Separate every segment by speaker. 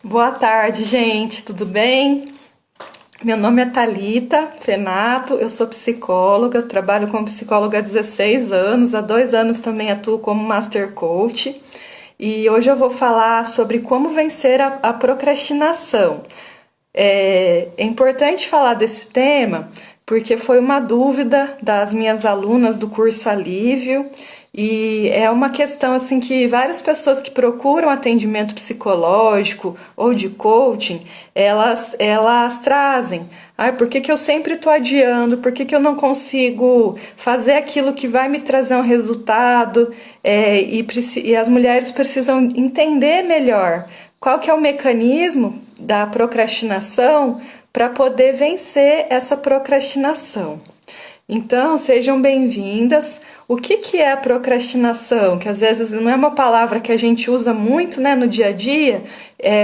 Speaker 1: Boa tarde, gente, tudo bem? Meu nome é Thalita Fenato, eu sou psicóloga, trabalho como psicóloga há 16 anos, há 2 anos também atuo como Master Coach e hoje eu vou falar sobre como vencer a procrastinação. É importante falar desse tema porque foi uma dúvida das minhas alunas do curso Alívio e é uma questão assim que várias pessoas que procuram atendimento psicológico ou de coaching, elas trazem. Ai, por que que eu sempre estou adiando? Por que que eu não consigo fazer aquilo que vai me trazer um resultado? E as mulheres precisam entender melhor qual que é o mecanismo da procrastinação para poder vencer essa procrastinação. Então, sejam bem-vindas. O que é a procrastinação? Que às vezes não é uma palavra que a gente usa muito, né, no dia a dia.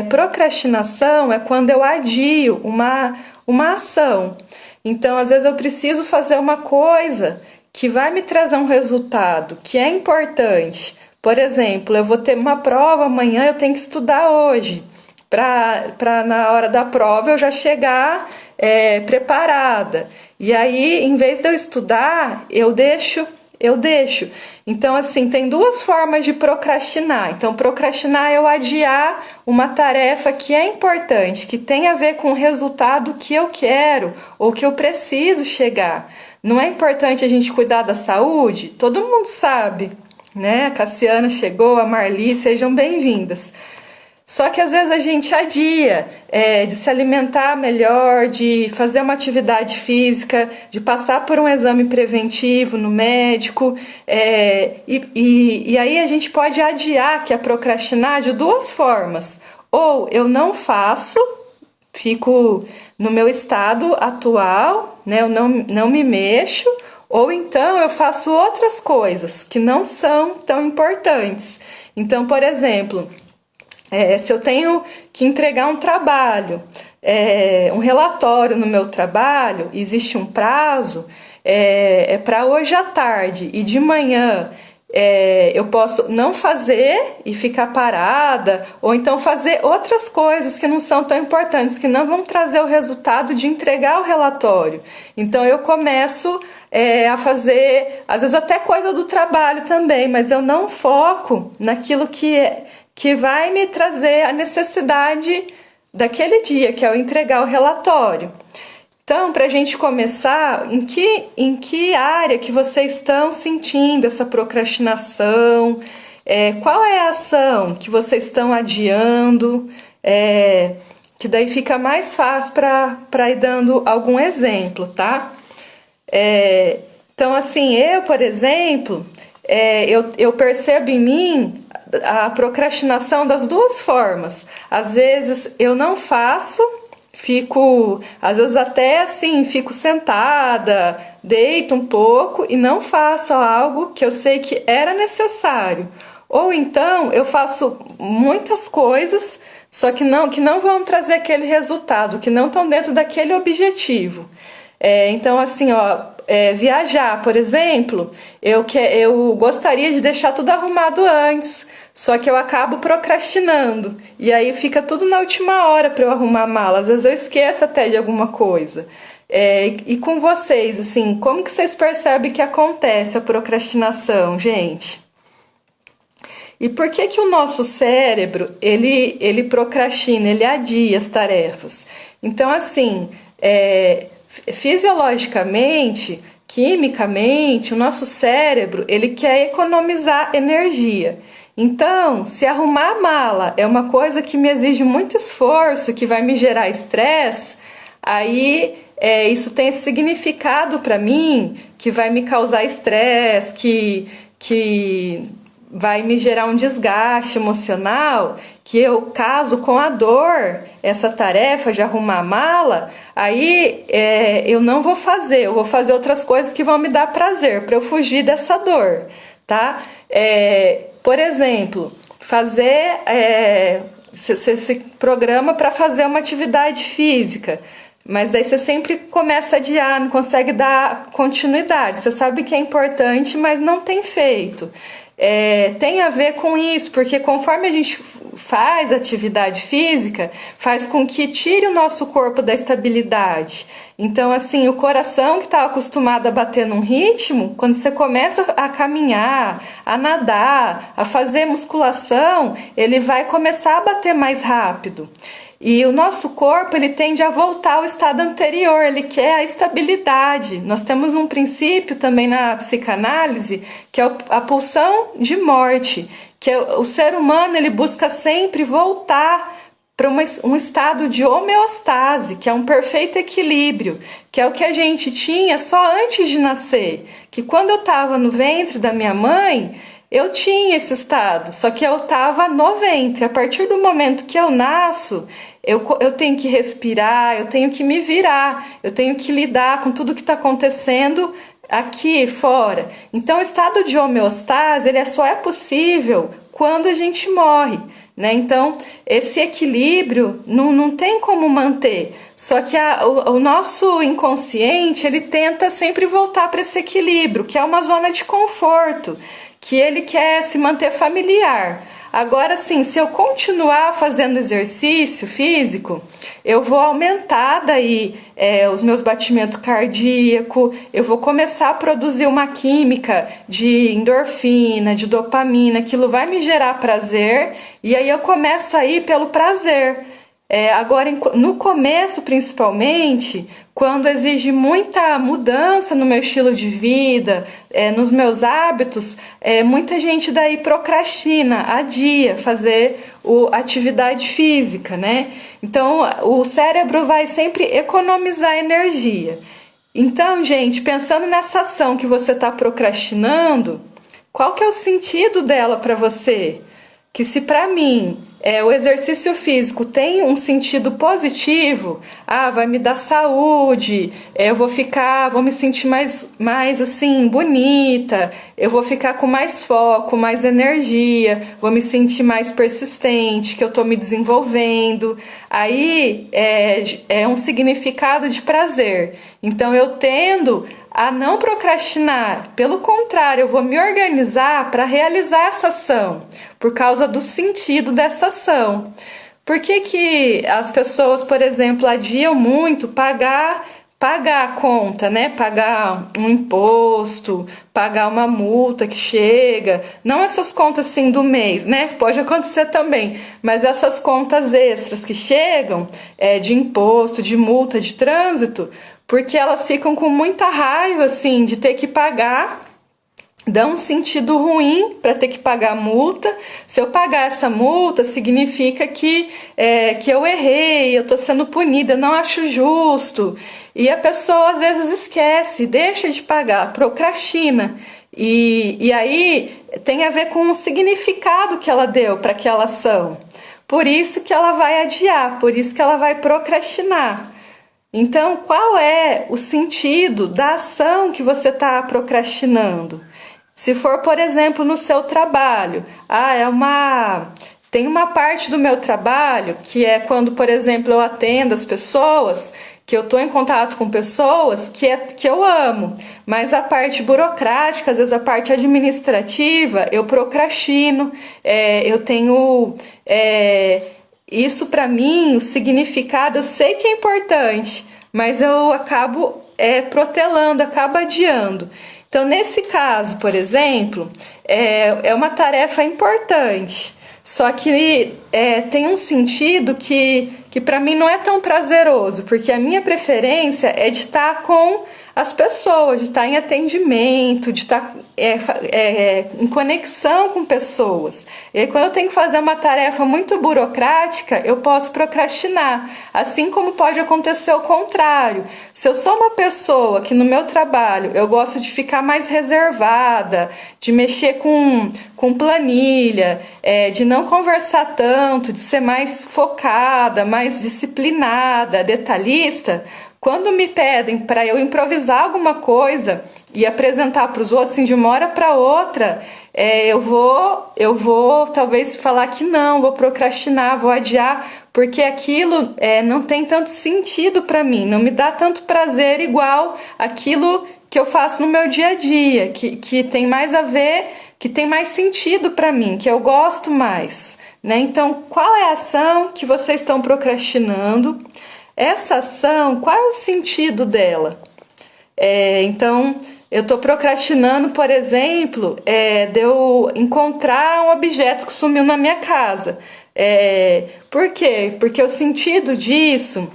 Speaker 1: Procrastinação é quando eu adio uma ação. Então, às vezes eu preciso fazer uma coisa que vai me trazer um resultado, que é importante. Por exemplo, eu vou ter uma prova amanhã, eu tenho que estudar hoje, para na hora da prova eu já chegar preparada. E aí, em vez de eu estudar, eu deixo. Então, assim, tem duas formas de procrastinar. Então, procrastinar é eu adiar uma tarefa que é importante, que tem a ver com o resultado que eu quero ou que eu preciso chegar. Não é importante a gente cuidar da saúde? Todo mundo sabe, né? A Cassiana chegou, a Marli, sejam bem-vindas. Só que às vezes a gente adia de se alimentar melhor, de fazer uma atividade física, de passar por um exame preventivo no médico, e aí a gente pode adiar, que é procrastinar, de duas formas. Ou eu não faço, fico no meu estado atual, né, eu não me mexo, ou então eu faço outras coisas que não são tão importantes. Então, por exemplo, se eu tenho que entregar um trabalho, um relatório no meu trabalho, existe um prazo, para hoje à tarde e de manhã eu posso não fazer e ficar parada, ou então fazer outras coisas que não são tão importantes, que não vão trazer o resultado de entregar o relatório. Então eu começo a fazer, às vezes até coisa do trabalho também, mas eu não foco naquilo que vai me trazer a necessidade daquele dia, que é o entregar o relatório. Então, para a gente começar, em que área que vocês estão sentindo essa procrastinação? Qual é a ação que vocês estão adiando? Que daí fica mais fácil para ir dando algum exemplo, tá? Então, assim, eu, por exemplo, eu percebo em mim a procrastinação das duas formas. Às vezes eu não faço, às vezes até assim, fico sentada, deito um pouco e não faço algo que eu sei que era necessário. Ou então eu faço muitas coisas, só que não vão trazer aquele resultado, que não estão dentro daquele objetivo. Então, assim, viajar, por exemplo, eu gostaria de deixar tudo arrumado antes, só que eu acabo procrastinando. E aí fica tudo na última hora para eu arrumar a mala. Às vezes eu esqueço até de alguma coisa. E com vocês, assim, como que vocês percebem que acontece a procrastinação, gente? E por que que o nosso cérebro, ele procrastina, ele adia as tarefas? Então, assim, fisiologicamente, quimicamente, o nosso cérebro, ele quer economizar energia. Então, se arrumar a mala é uma coisa que me exige muito esforço, que vai me gerar estresse, aí isso tem esse significado para mim, que vai me causar estresse, que vai me gerar um desgaste emocional, que eu caso com a dor, essa tarefa de arrumar a mala, aí eu não vou fazer, eu vou fazer outras coisas que vão me dar prazer, para eu fugir dessa dor, tá? Por exemplo, você se programa para fazer uma atividade física, mas daí você sempre começa a adiar, não consegue dar continuidade. Você sabe que é importante, mas não tem feito. Tem a ver com isso, porque conforme a gente faz atividade física, faz com que tire o nosso corpo da estabilidade. Então, assim, o coração que está acostumado a bater num ritmo, quando você começa a caminhar, a nadar, a fazer musculação, ele vai começar a bater mais rápido. E o nosso corpo, ele tende a voltar ao estado anterior, ele quer a estabilidade. Nós temos um princípio também na psicanálise, que é a pulsão de morte, que é o ser humano, ele busca sempre voltar para um estado de homeostase, que é um perfeito equilíbrio, que é o que a gente tinha só antes de nascer, que quando eu estava no ventre da minha mãe, eu tinha esse estado, só que eu estava no ventre. A partir do momento que eu nasço, eu tenho que respirar, eu tenho que me virar, eu tenho que lidar com tudo que está acontecendo aqui fora. Então, o estado de homeostase, ele só é possível quando a gente morre, né? Então, esse equilíbrio não tem como manter. Só que o nosso inconsciente, ele tenta sempre voltar para esse equilíbrio, que é uma zona de conforto, que ele quer se manter familiar. Agora, sim, se eu continuar fazendo exercício físico, eu vou aumentar daí os meus batimentos cardíacos, eu vou começar a produzir uma química de endorfina, de dopamina, aquilo vai me gerar prazer, e aí eu começo a ir pelo prazer. Agora, no começo, principalmente, quando exige muita mudança no meu estilo de vida, nos meus hábitos, muita gente daí procrastina, adia fazer atividade física, né? Então, o cérebro vai sempre economizar energia. Então, gente, pensando nessa ação que você está procrastinando, qual que é o sentido dela para você? Que se para mim o exercício físico tem um sentido positivo, vai me dar saúde, eu vou me sentir mais assim, bonita, eu vou ficar com mais foco, mais energia, vou me sentir mais persistente, que eu estou me desenvolvendo. Aí é um significado de prazer. Então eu tendo a não procrastinar, pelo contrário, eu vou me organizar para realizar essa ação, por causa do sentido dessa ação. Por que as pessoas, por exemplo, adiam muito pagar a conta, né? Pagar um imposto, pagar uma multa que chega, não essas contas assim do mês, né? Pode acontecer também, mas essas contas extras que chegam, de imposto, de multa, de trânsito, porque elas ficam com muita raiva, assim, de ter que pagar, dá um sentido ruim para ter que pagar a multa. Se eu pagar essa multa, significa que eu errei, eu estou sendo punida, eu não acho justo. E a pessoa às vezes esquece, deixa de pagar, procrastina. E aí tem a ver com o significado que ela deu para aquela ação. Por isso que ela vai adiar, por isso que ela vai procrastinar. Então, qual é o sentido da ação que você está procrastinando? Se for, por exemplo, no seu trabalho, tem uma parte do meu trabalho que é quando, por exemplo, eu atendo as pessoas, que eu estou em contato com pessoas que eu amo, mas a parte burocrática, às vezes a parte administrativa, eu procrastino, eu tenho... Isso para mim, o significado, eu sei que é importante, mas eu acabo protelando, acabo adiando. Então, nesse caso, por exemplo, é uma tarefa importante, só que tem um sentido que para mim não é tão prazeroso, porque a minha preferência é de estar com as pessoas, de estar em atendimento, de estar em conexão com pessoas. E aí, quando eu tenho que fazer uma tarefa muito burocrática, eu posso procrastinar. Assim como pode acontecer o contrário. Se eu sou uma pessoa que no meu trabalho eu gosto de ficar mais reservada, de mexer com planilha, de não conversar tanto, de ser mais focada, mais disciplinada, detalhista, quando me pedem para eu improvisar alguma coisa e apresentar para os outros assim, de uma hora para outra, eu vou talvez falar que não, vou procrastinar, vou adiar, porque aquilo não tem tanto sentido para mim, não me dá tanto prazer igual aquilo que eu faço no meu dia a dia, que tem mais a ver, que tem mais sentido para mim, que eu gosto mais, né? Então, qual é a ação que vocês estão procrastinando? Essa ação, qual é o sentido dela? Então, eu estou procrastinando, por exemplo, de eu encontrar um objeto que sumiu na minha casa. Por quê? Porque o sentido disso,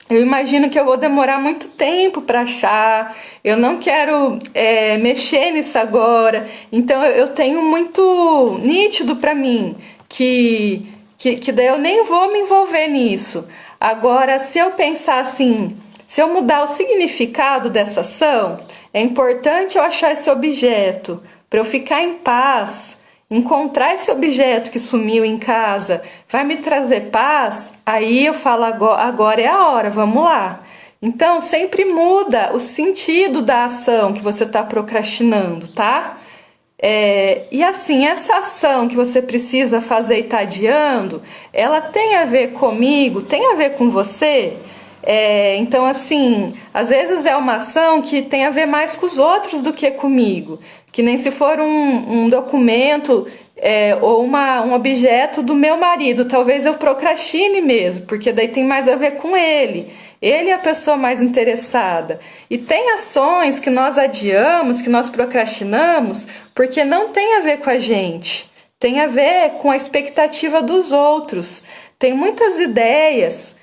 Speaker 1: eu imagino que eu vou demorar muito tempo para achar, eu não quero mexer nisso agora, então eu tenho muito nítido para mim que daí eu nem vou me envolver nisso. Agora, se eu pensar assim, se eu mudar o significado dessa ação, é importante eu achar esse objeto para eu ficar em paz. Encontrar esse objeto que sumiu em casa vai me trazer paz, aí eu falo, agora é a hora, vamos lá. Então, sempre muda o sentido da ação que você está procrastinando, tá? E assim, essa ação que você precisa fazer e está adiando, ela tem a ver comigo, tem a ver com você? Então, assim, às vezes é uma ação que tem a ver mais com os outros do que comigo. Que nem se for um documento ou um objeto do meu marido. Talvez eu procrastine mesmo, porque daí tem mais a ver com ele. Ele é a pessoa mais interessada. E tem ações que nós adiamos, que nós procrastinamos, porque não tem a ver com a gente. Tem a ver com a expectativa dos outros. Tem muitas ideias,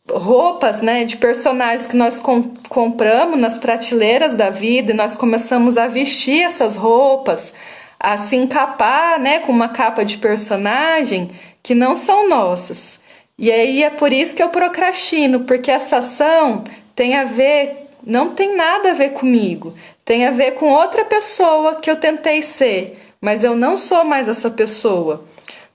Speaker 1: roupas, né, de personagens que nós compramos nas prateleiras da vida e nós começamos a vestir essas roupas, a se encapar, né, com uma capa de personagem que não são nossas. E aí é por isso que eu procrastino, porque essa ação tem a ver, não tem nada a ver comigo, tem a ver com outra pessoa que eu tentei ser, mas eu não sou mais essa pessoa.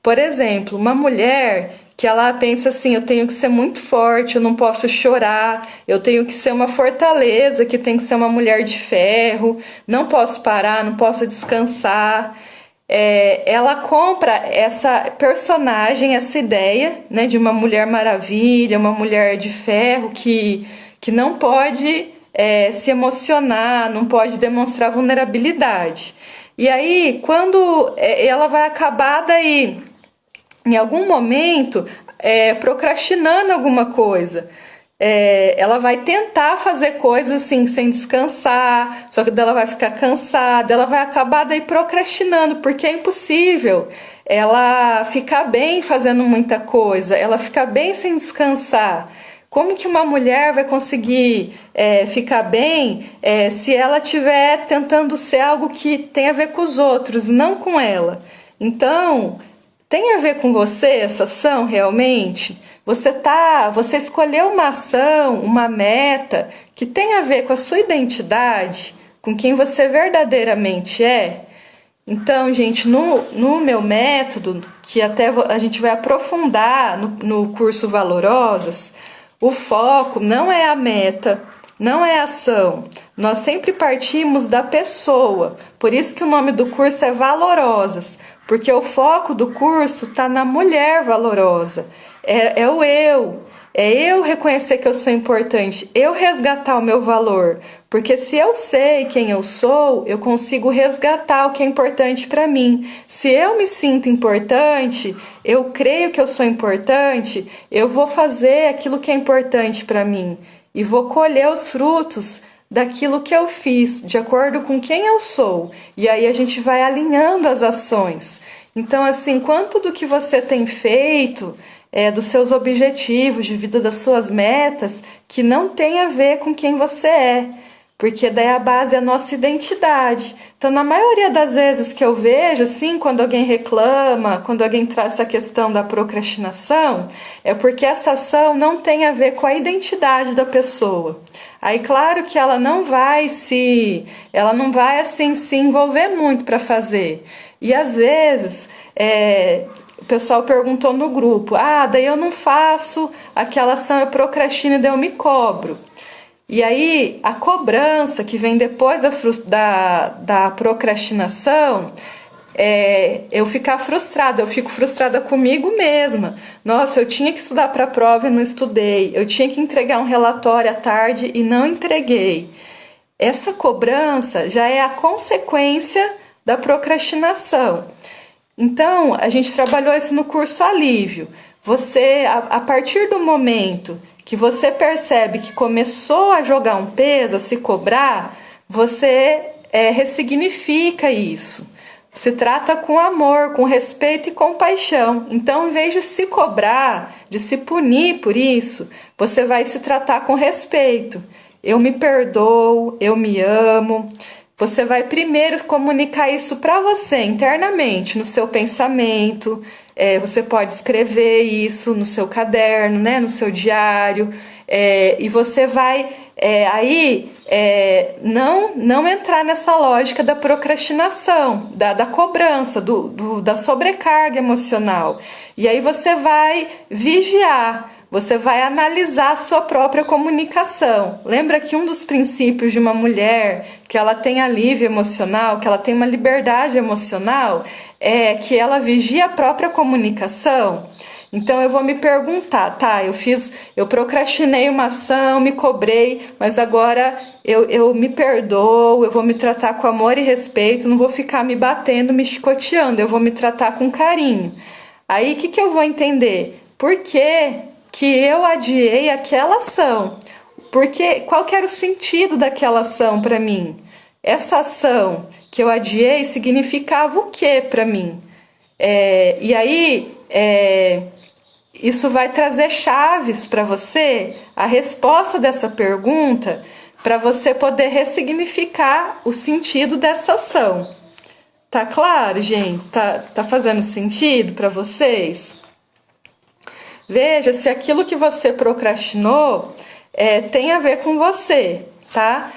Speaker 1: Por exemplo, uma mulher que ela pensa assim, eu tenho que ser muito forte, eu não posso chorar, eu tenho que ser uma fortaleza, que tem que ser uma mulher de ferro, não posso parar, não posso descansar. Ela compra essa personagem, essa ideia, né, de uma mulher maravilha, uma mulher de ferro que não pode se emocionar, não pode demonstrar vulnerabilidade. E aí, quando ela vai acabar daí, em algum momento, procrastinando alguma coisa. Ela vai tentar fazer coisas assim, sem descansar, só que ela vai ficar cansada, ela vai acabar daí procrastinando, porque é impossível ela ficar bem fazendo muita coisa, ela ficar bem sem descansar. Como que uma mulher vai conseguir ficar bem se ela estiver tentando ser algo que tem a ver com os outros, não com ela? Então, tem a ver com você essa ação realmente? Você escolheu uma ação, uma meta que tem a ver com a sua identidade, com quem você verdadeiramente é? Então, gente, no meu método, que até a gente vai aprofundar no curso Valorosas, o foco não é a meta, não é a ação. Nós sempre partimos da pessoa. Por isso que o nome do curso é Valorosas, porque o foco do curso está na mulher valorosa. É o eu. É eu reconhecer que eu sou importante, eu resgatar o meu valor. Porque se eu sei quem eu sou, eu consigo resgatar o que é importante para mim. Se eu me sinto importante, eu creio que eu sou importante, eu vou fazer aquilo que é importante para mim. E vou colher os frutos daquilo que eu fiz, de acordo com quem eu sou. E aí a gente vai alinhando as ações. Então, assim, quanto do que você tem feito, dos seus objetivos de vida, das suas metas, que não tem a ver com quem você é. Porque daí a base é a nossa identidade. Então, na maioria das vezes que eu vejo, assim, quando alguém reclama, quando alguém traz essa questão da procrastinação, é porque essa ação não tem a ver com a identidade da pessoa. Aí, claro que ela não vai assim se envolver muito para fazer. E às vezes, o pessoal perguntou no grupo, daí eu não faço aquela ação, eu procrastino e daí eu me cobro. E aí, a cobrança que vem depois da procrastinação, eu ficar frustrada, eu fico frustrada comigo mesma. Nossa, eu tinha que estudar para a prova e não estudei. Eu tinha que entregar um relatório à tarde e não entreguei. Essa cobrança já é a consequência da procrastinação. Então, a gente trabalhou isso no curso Alívio. Você, a partir do momento que você percebe que começou a jogar um peso, a se cobrar, você ressignifica isso. Se trata com amor, com respeito e compaixão. Então, em vez de se cobrar, de se punir por isso, você vai se tratar com respeito. Eu me perdoo, eu me amo. Você vai primeiro comunicar isso para você internamente, no seu pensamento. Você pode escrever isso no seu caderno, né, no seu diário. E você vai não entrar nessa lógica da procrastinação, da cobrança, da sobrecarga emocional. E aí você vai vigiar, você vai analisar a sua própria comunicação. Lembra que um dos princípios de uma mulher, que ela tem alívio emocional, que ela tem uma liberdade emocional, é que ela vigia a própria comunicação? Então eu vou me perguntar, tá, eu procrastinei uma ação, me cobrei, mas agora eu me perdoo, eu vou me tratar com amor e respeito, não vou ficar me batendo, me chicoteando, eu vou me tratar com carinho. Aí o que eu vou entender? Por que eu adiei aquela ação? Qual que era o sentido daquela ação para mim? Essa ação que eu adiei significava o que para mim? E aí isso vai trazer chaves para você, a resposta dessa pergunta, para você poder ressignificar o sentido dessa ação. Tá claro, gente? Tá fazendo sentido para vocês? Veja se aquilo que você procrastinou tem a ver com você, tá?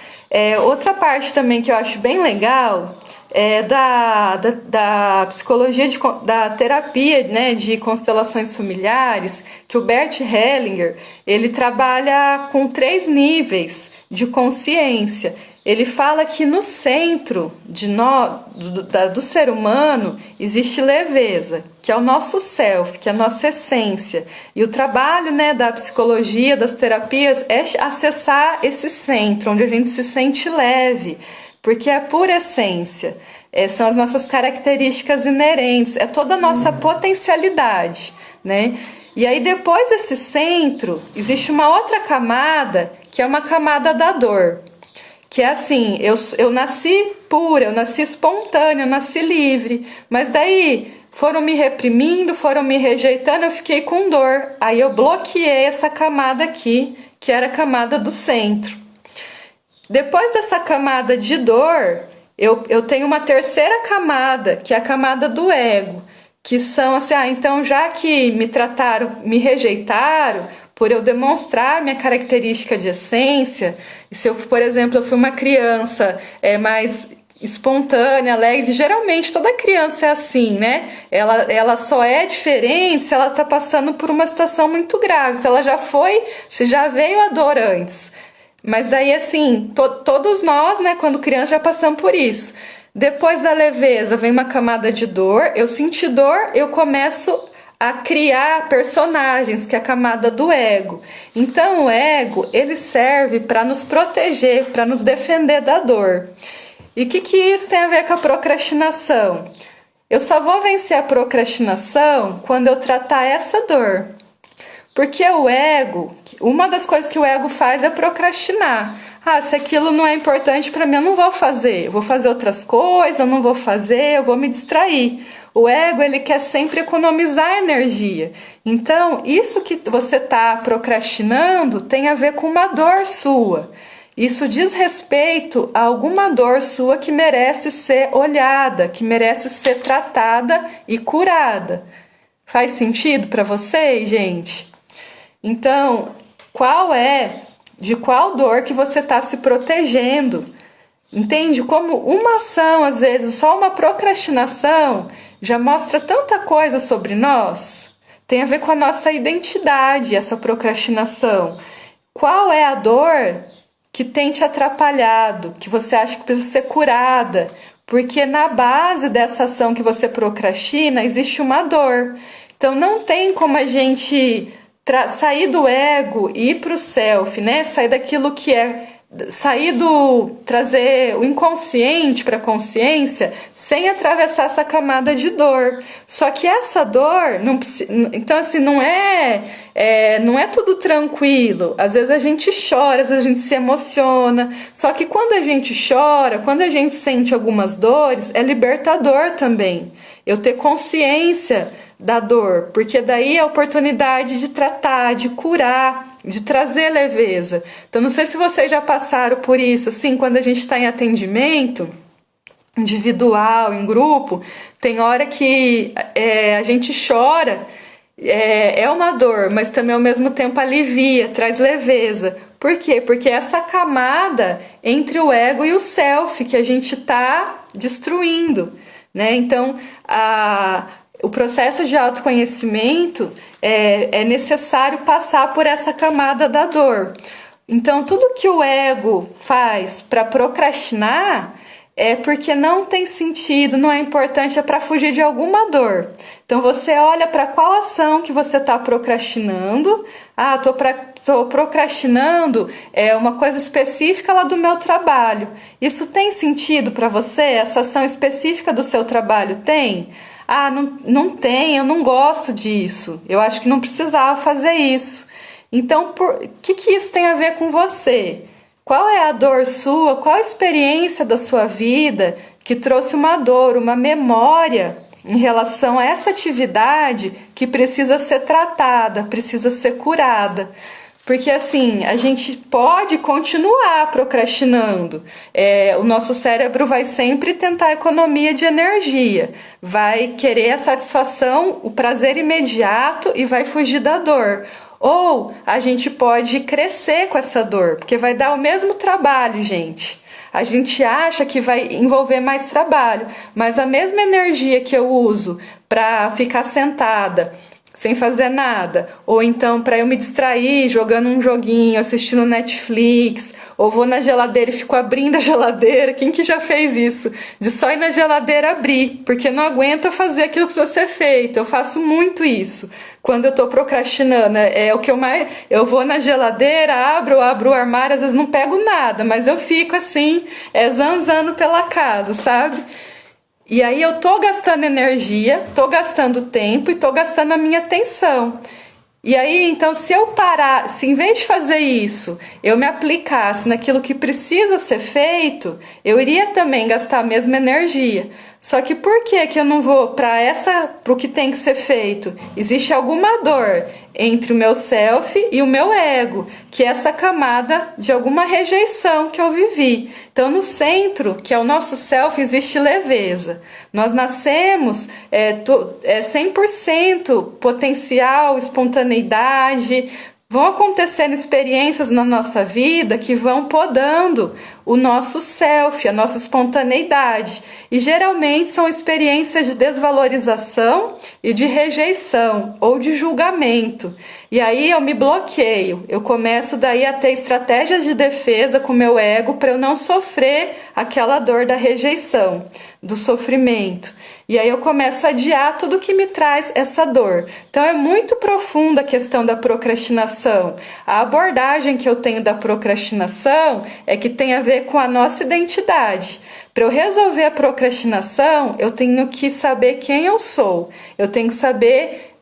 Speaker 1: Outra parte também que eu acho bem legal é da psicologia, da terapia, né, de constelações familiares, que o Bert Hellinger, ele trabalha com 3 níveis de consciência. Ele fala que no centro do ser humano existe leveza, que é o nosso self, que é a nossa essência. E o trabalho, né, da psicologia, das terapias, é acessar esse centro, onde a gente se sente leve, porque é pura essência. São as nossas características inerentes, é toda a nossa potencialidade, né? E aí depois desse centro, existe uma outra camada, que é uma camada da dor. Que é assim, eu nasci pura, eu nasci espontânea, eu nasci livre, mas daí foram me reprimindo, foram me rejeitando, eu fiquei com dor. Aí eu bloqueei essa camada aqui, que era a camada do centro. Depois dessa camada de dor, eu tenho uma terceira camada, que é a camada do ego, que são assim, então já que me trataram, me rejeitaram, por eu demonstrar minha característica de essência, e se eu, por exemplo, eu fui uma criança mais espontânea, alegre, geralmente toda criança é assim, né? Ela só é diferente se ela está passando por uma situação muito grave, se já veio a dor antes. Mas daí, assim, todos nós, né, quando criança, já passamos por isso. Depois da leveza vem uma camada de dor, eu senti dor, eu começo a criar personagens, que é a camada do ego. Então o ego, ele serve para nos proteger, para nos defender da dor. E o que isso tem a ver com a procrastinação? Eu só vou vencer a procrastinação quando eu tratar essa dor. Porque o ego, uma das coisas que o ego faz é procrastinar. Se aquilo não é importante para mim, eu não vou fazer. Eu vou fazer outras coisas, eu não vou fazer, eu vou me distrair. O ego, ele quer sempre economizar energia. Então, isso que você está procrastinando tem a ver com uma dor sua. Isso diz respeito a alguma dor sua que merece ser olhada, que merece ser tratada e curada. Faz sentido para vocês, gente? Então, de qual dor que você está se protegendo? Entende? Como uma ação, às vezes, só uma procrastinação já mostra tanta coisa sobre nós. Tem a ver com a nossa identidade, essa procrastinação. Qual é a dor que tem te atrapalhado, que você acha que precisa ser curada? Porque na base dessa ação que você procrastina, existe uma dor. Então, não tem como a gente sair do ego e ir para o self, né? Sair daquilo que é trazer o inconsciente para a consciência sem atravessar essa camada de dor. Só que essa dor, então assim, não é tudo tranquilo. Às vezes a gente chora, às vezes a gente se emociona. Só que quando a gente chora, quando a gente sente algumas dores, é libertador também. Eu ter consciência da dor, porque daí é a oportunidade de tratar, de curar, de trazer leveza. Então, não sei se vocês já passaram por isso, assim, quando a gente está em atendimento individual, em grupo, tem hora que a gente chora, é uma dor, mas também ao mesmo tempo alivia, traz leveza. Por quê? Porque essa camada entre o ego e o self que a gente está destruindo, né? Então, o processo de autoconhecimento é necessário passar por essa camada da dor. Então, tudo que o ego faz para procrastinar é porque não tem sentido, não é importante, é para fugir de alguma dor. Então, você olha para qual ação que você está procrastinando. Tô procrastinando uma coisa específica lá do meu trabalho. Isso tem sentido para você? Essa ação específica do seu trabalho tem? Não tem, eu não gosto disso. Eu acho que não precisava fazer isso. Então, o que isso tem a ver com você? Qual é a dor sua? Qual a experiência da sua vida que trouxe uma dor, uma memória em relação a essa atividade que precisa ser tratada, precisa ser curada? Porque assim, a gente pode continuar procrastinando. O nosso cérebro vai sempre tentar economia de energia, vai querer a satisfação, o prazer imediato e vai fugir da dor. Ou a gente pode crescer com essa dor, porque vai dar o mesmo trabalho, gente. A gente acha que vai envolver mais trabalho, mas a mesma energia que eu uso para ficar sentada sem fazer nada, ou então para eu me distrair jogando um joguinho, assistindo Netflix, ou vou na geladeira e fico abrindo a geladeira. Quem que já fez isso? De só ir na geladeira abrir, porque não aguenta fazer aquilo que precisa ser feito. Eu faço muito isso. Quando eu tô procrastinando, é o que eu vou na geladeira, abro o armário, às vezes não pego nada, mas eu fico assim, zanzando pela casa, sabe? E aí eu tô gastando energia, tô gastando tempo e tô gastando a minha atenção. E aí, então, se eu parar, se em vez de fazer isso, eu me aplicasse naquilo que precisa ser feito, eu iria também gastar a mesma energia. Só que por que eu não vou para o que tem que ser feito? Existe alguma dor entre o meu self e o meu ego, que é essa camada de alguma rejeição que eu vivi. Então, no centro, que é o nosso self, existe leveza. Nós nascemos 100% potencial, espontaneidade. Vão acontecendo experiências na nossa vida que vão podando o nosso self, a nossa espontaneidade. E geralmente são experiências de desvalorização e de rejeição ou de julgamento. E aí eu me bloqueio, eu começo daí a ter estratégias de defesa com o meu ego para eu não sofrer aquela dor da rejeição, do sofrimento. E aí eu começo a adiar tudo que me traz essa dor. Então é muito profunda a questão da procrastinação. A abordagem que eu tenho da procrastinação é que tem a ver com a nossa identidade. Para eu resolver a procrastinação, eu tenho que saber quem eu sou. Eu tenho que saber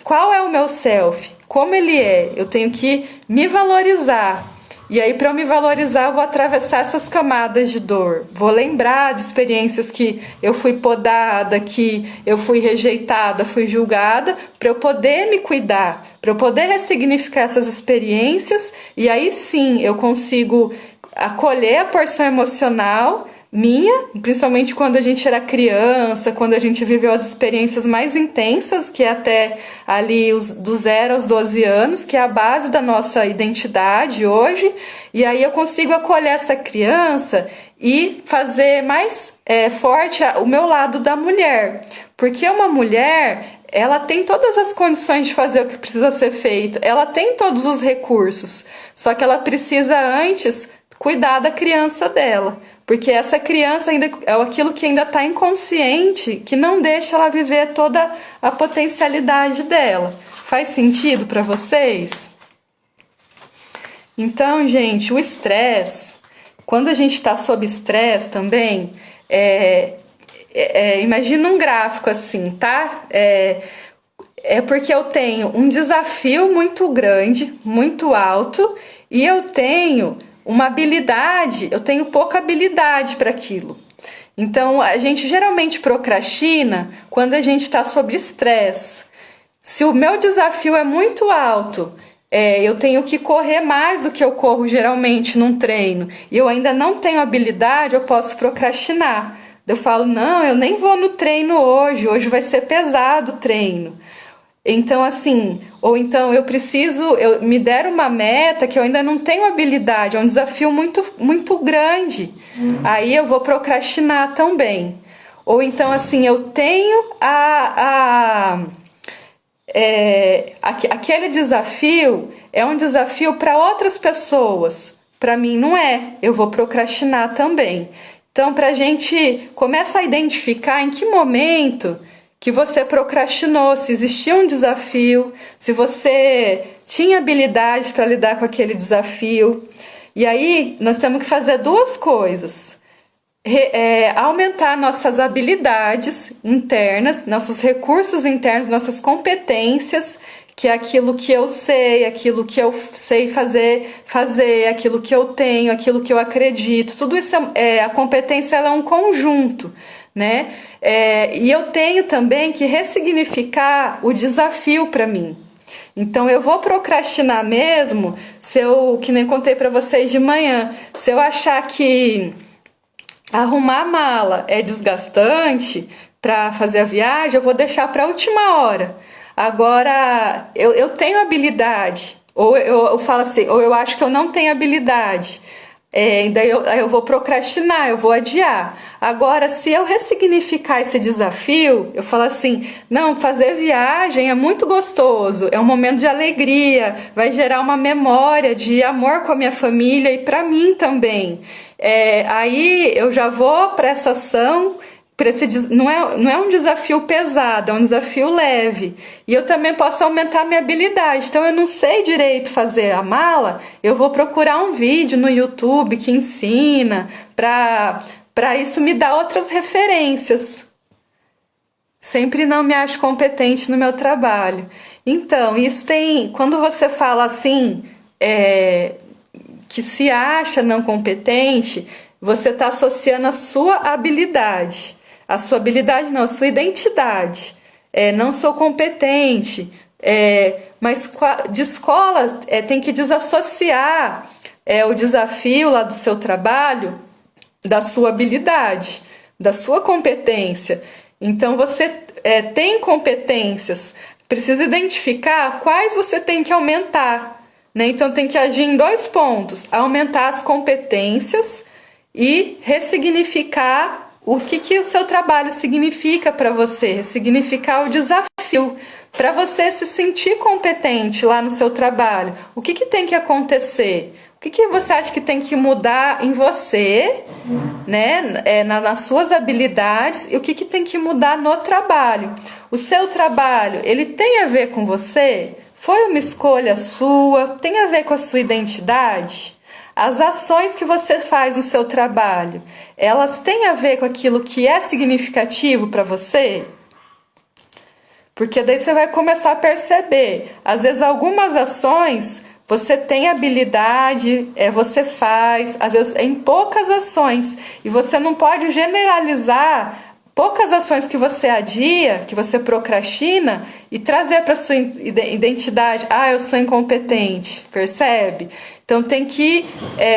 Speaker 1: qual é o meu self, como ele é. Eu tenho que me valorizar. E aí, para eu me valorizar, eu vou atravessar essas camadas de dor. Vou lembrar de experiências que eu fui podada, que eu fui rejeitada, fui julgada, para eu poder me cuidar, para eu poder ressignificar essas experiências. E aí sim, eu consigo acolher a porção emocional minha, principalmente quando a gente era criança, quando a gente viveu as experiências mais intensas, que é até ali do 0 aos 12 anos, que é a base da nossa identidade hoje, e aí eu consigo acolher essa criança e fazer mais forte o meu lado da mulher, porque uma mulher, ela tem todas as condições de fazer o que precisa ser feito, ela tem todos os recursos, só que ela precisa antes cuidar da criança dela, porque essa criança ainda é aquilo que ainda está inconsciente, que não deixa ela viver toda a potencialidade dela. Faz sentido para vocês? Então, gente, o estresse, quando a gente está sob estresse também, imagina um gráfico assim, tá? É porque eu tenho um desafio muito grande, muito alto, e eu tenho uma habilidade, eu tenho pouca habilidade para aquilo. Então, a gente geralmente procrastina quando a gente está sob estresse. Se o meu desafio é muito alto, eu tenho que correr mais do que eu corro geralmente num treino, e eu ainda não tenho habilidade, eu posso procrastinar. Eu falo, não, eu nem vou no treino hoje vai ser pesado o treino. Então, assim, ou então eu me deram uma meta que eu ainda não tenho habilidade, é um desafio muito, muito grande. Aí eu vou procrastinar também. Ou então, assim, eu tenho aquele desafio é um desafio para outras pessoas. Para mim não é. Eu vou procrastinar também. Então, para a gente começa a identificar em que momento que você procrastinou, se existia um desafio, se você tinha habilidade para lidar com aquele desafio. E aí, nós temos que fazer duas coisas. Aumentar nossas habilidades internas, nossos recursos internos, nossas competências, que é aquilo que eu sei, fazer, aquilo que eu tenho, aquilo que eu acredito. Tudo isso a competência ela é um conjunto, né? E eu tenho também que ressignificar o desafio para mim. Então eu vou procrastinar mesmo, que nem contei para vocês de manhã, se eu achar que arrumar a mala é desgastante para fazer a viagem, eu vou deixar para a última hora. Agora, eu tenho habilidade, ou eu falo assim, ou eu acho que eu não tenho habilidade. Daí eu vou procrastinar, eu vou adiar. Agora, se eu ressignificar esse desafio, eu falo assim, não, fazer viagem é muito gostoso, é um momento de alegria, vai gerar uma memória de amor com a minha família e para mim também. Aí eu já vou para essa ação. Não é um desafio pesado, é um desafio leve. E eu também posso aumentar minha habilidade. Então, eu não sei direito fazer a mala, eu vou procurar um vídeo no YouTube que ensina, para isso me dar outras referências. Sempre não me acho competente no meu trabalho. Então, quando você fala assim, que se acha não competente, você está associando a sua habilidade. A sua habilidade não, a sua identidade. Não sou competente. Mas de escola tem que desassociar o desafio lá do seu trabalho da sua habilidade, da sua competência. Então você tem competências, precisa identificar quais você tem que aumentar, né? Então tem que agir em 2 pontos: aumentar as competências e ressignificar o que o seu trabalho significa para você, significar o desafio, para você se sentir competente lá no seu trabalho. O que tem que acontecer? O que você acha que tem que mudar em você, né? Nas suas habilidades, e o que tem que mudar no trabalho? O seu trabalho, ele tem a ver com você? Foi uma escolha sua? Tem a ver com a sua identidade? As ações que você faz no seu trabalho, elas têm a ver com aquilo que é significativo para você? Porque daí você vai começar a perceber, às vezes algumas ações você tem habilidade, você faz, às vezes em poucas ações, e você não pode generalizar poucas ações que você adia, que você procrastina, e trazer para sua identidade, eu sou incompetente, percebe? Então tem que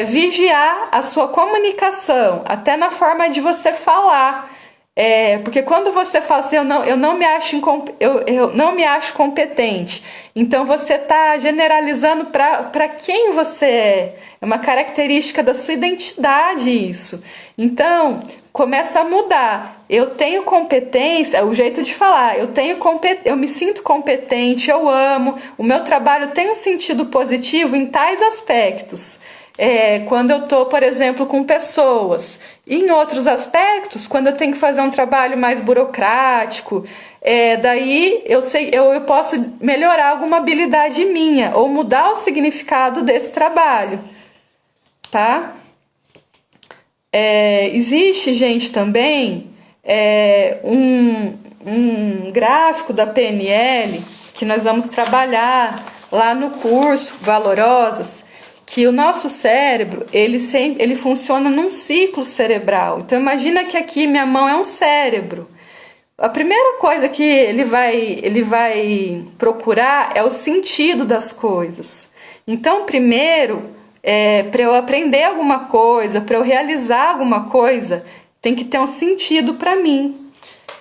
Speaker 1: vigiar a sua comunicação, até na forma de você falar. Porque quando você fala assim, eu não me acho competente, então você está generalizando para quem você é. É uma característica da sua identidade isso. Então, começa a mudar. Eu tenho competência, o jeito de falar, eu me sinto competente, eu amo, o meu trabalho tem um sentido positivo em tais aspectos. quando eu estou, por exemplo, com pessoas. Em outros aspectos, quando eu tenho que fazer um trabalho mais burocrático, daí eu posso melhorar alguma habilidade minha ou mudar o significado desse trabalho, tá? Existe, gente, também um gráfico da PNL que nós vamos trabalhar lá no curso Valorosas, que o nosso cérebro, ele funciona num ciclo cerebral. Então imagina que aqui minha mão é um cérebro. A primeira coisa que ele vai procurar é o sentido das coisas. Então primeiro, para eu aprender alguma coisa, para eu realizar alguma coisa, tem que ter um sentido para mim.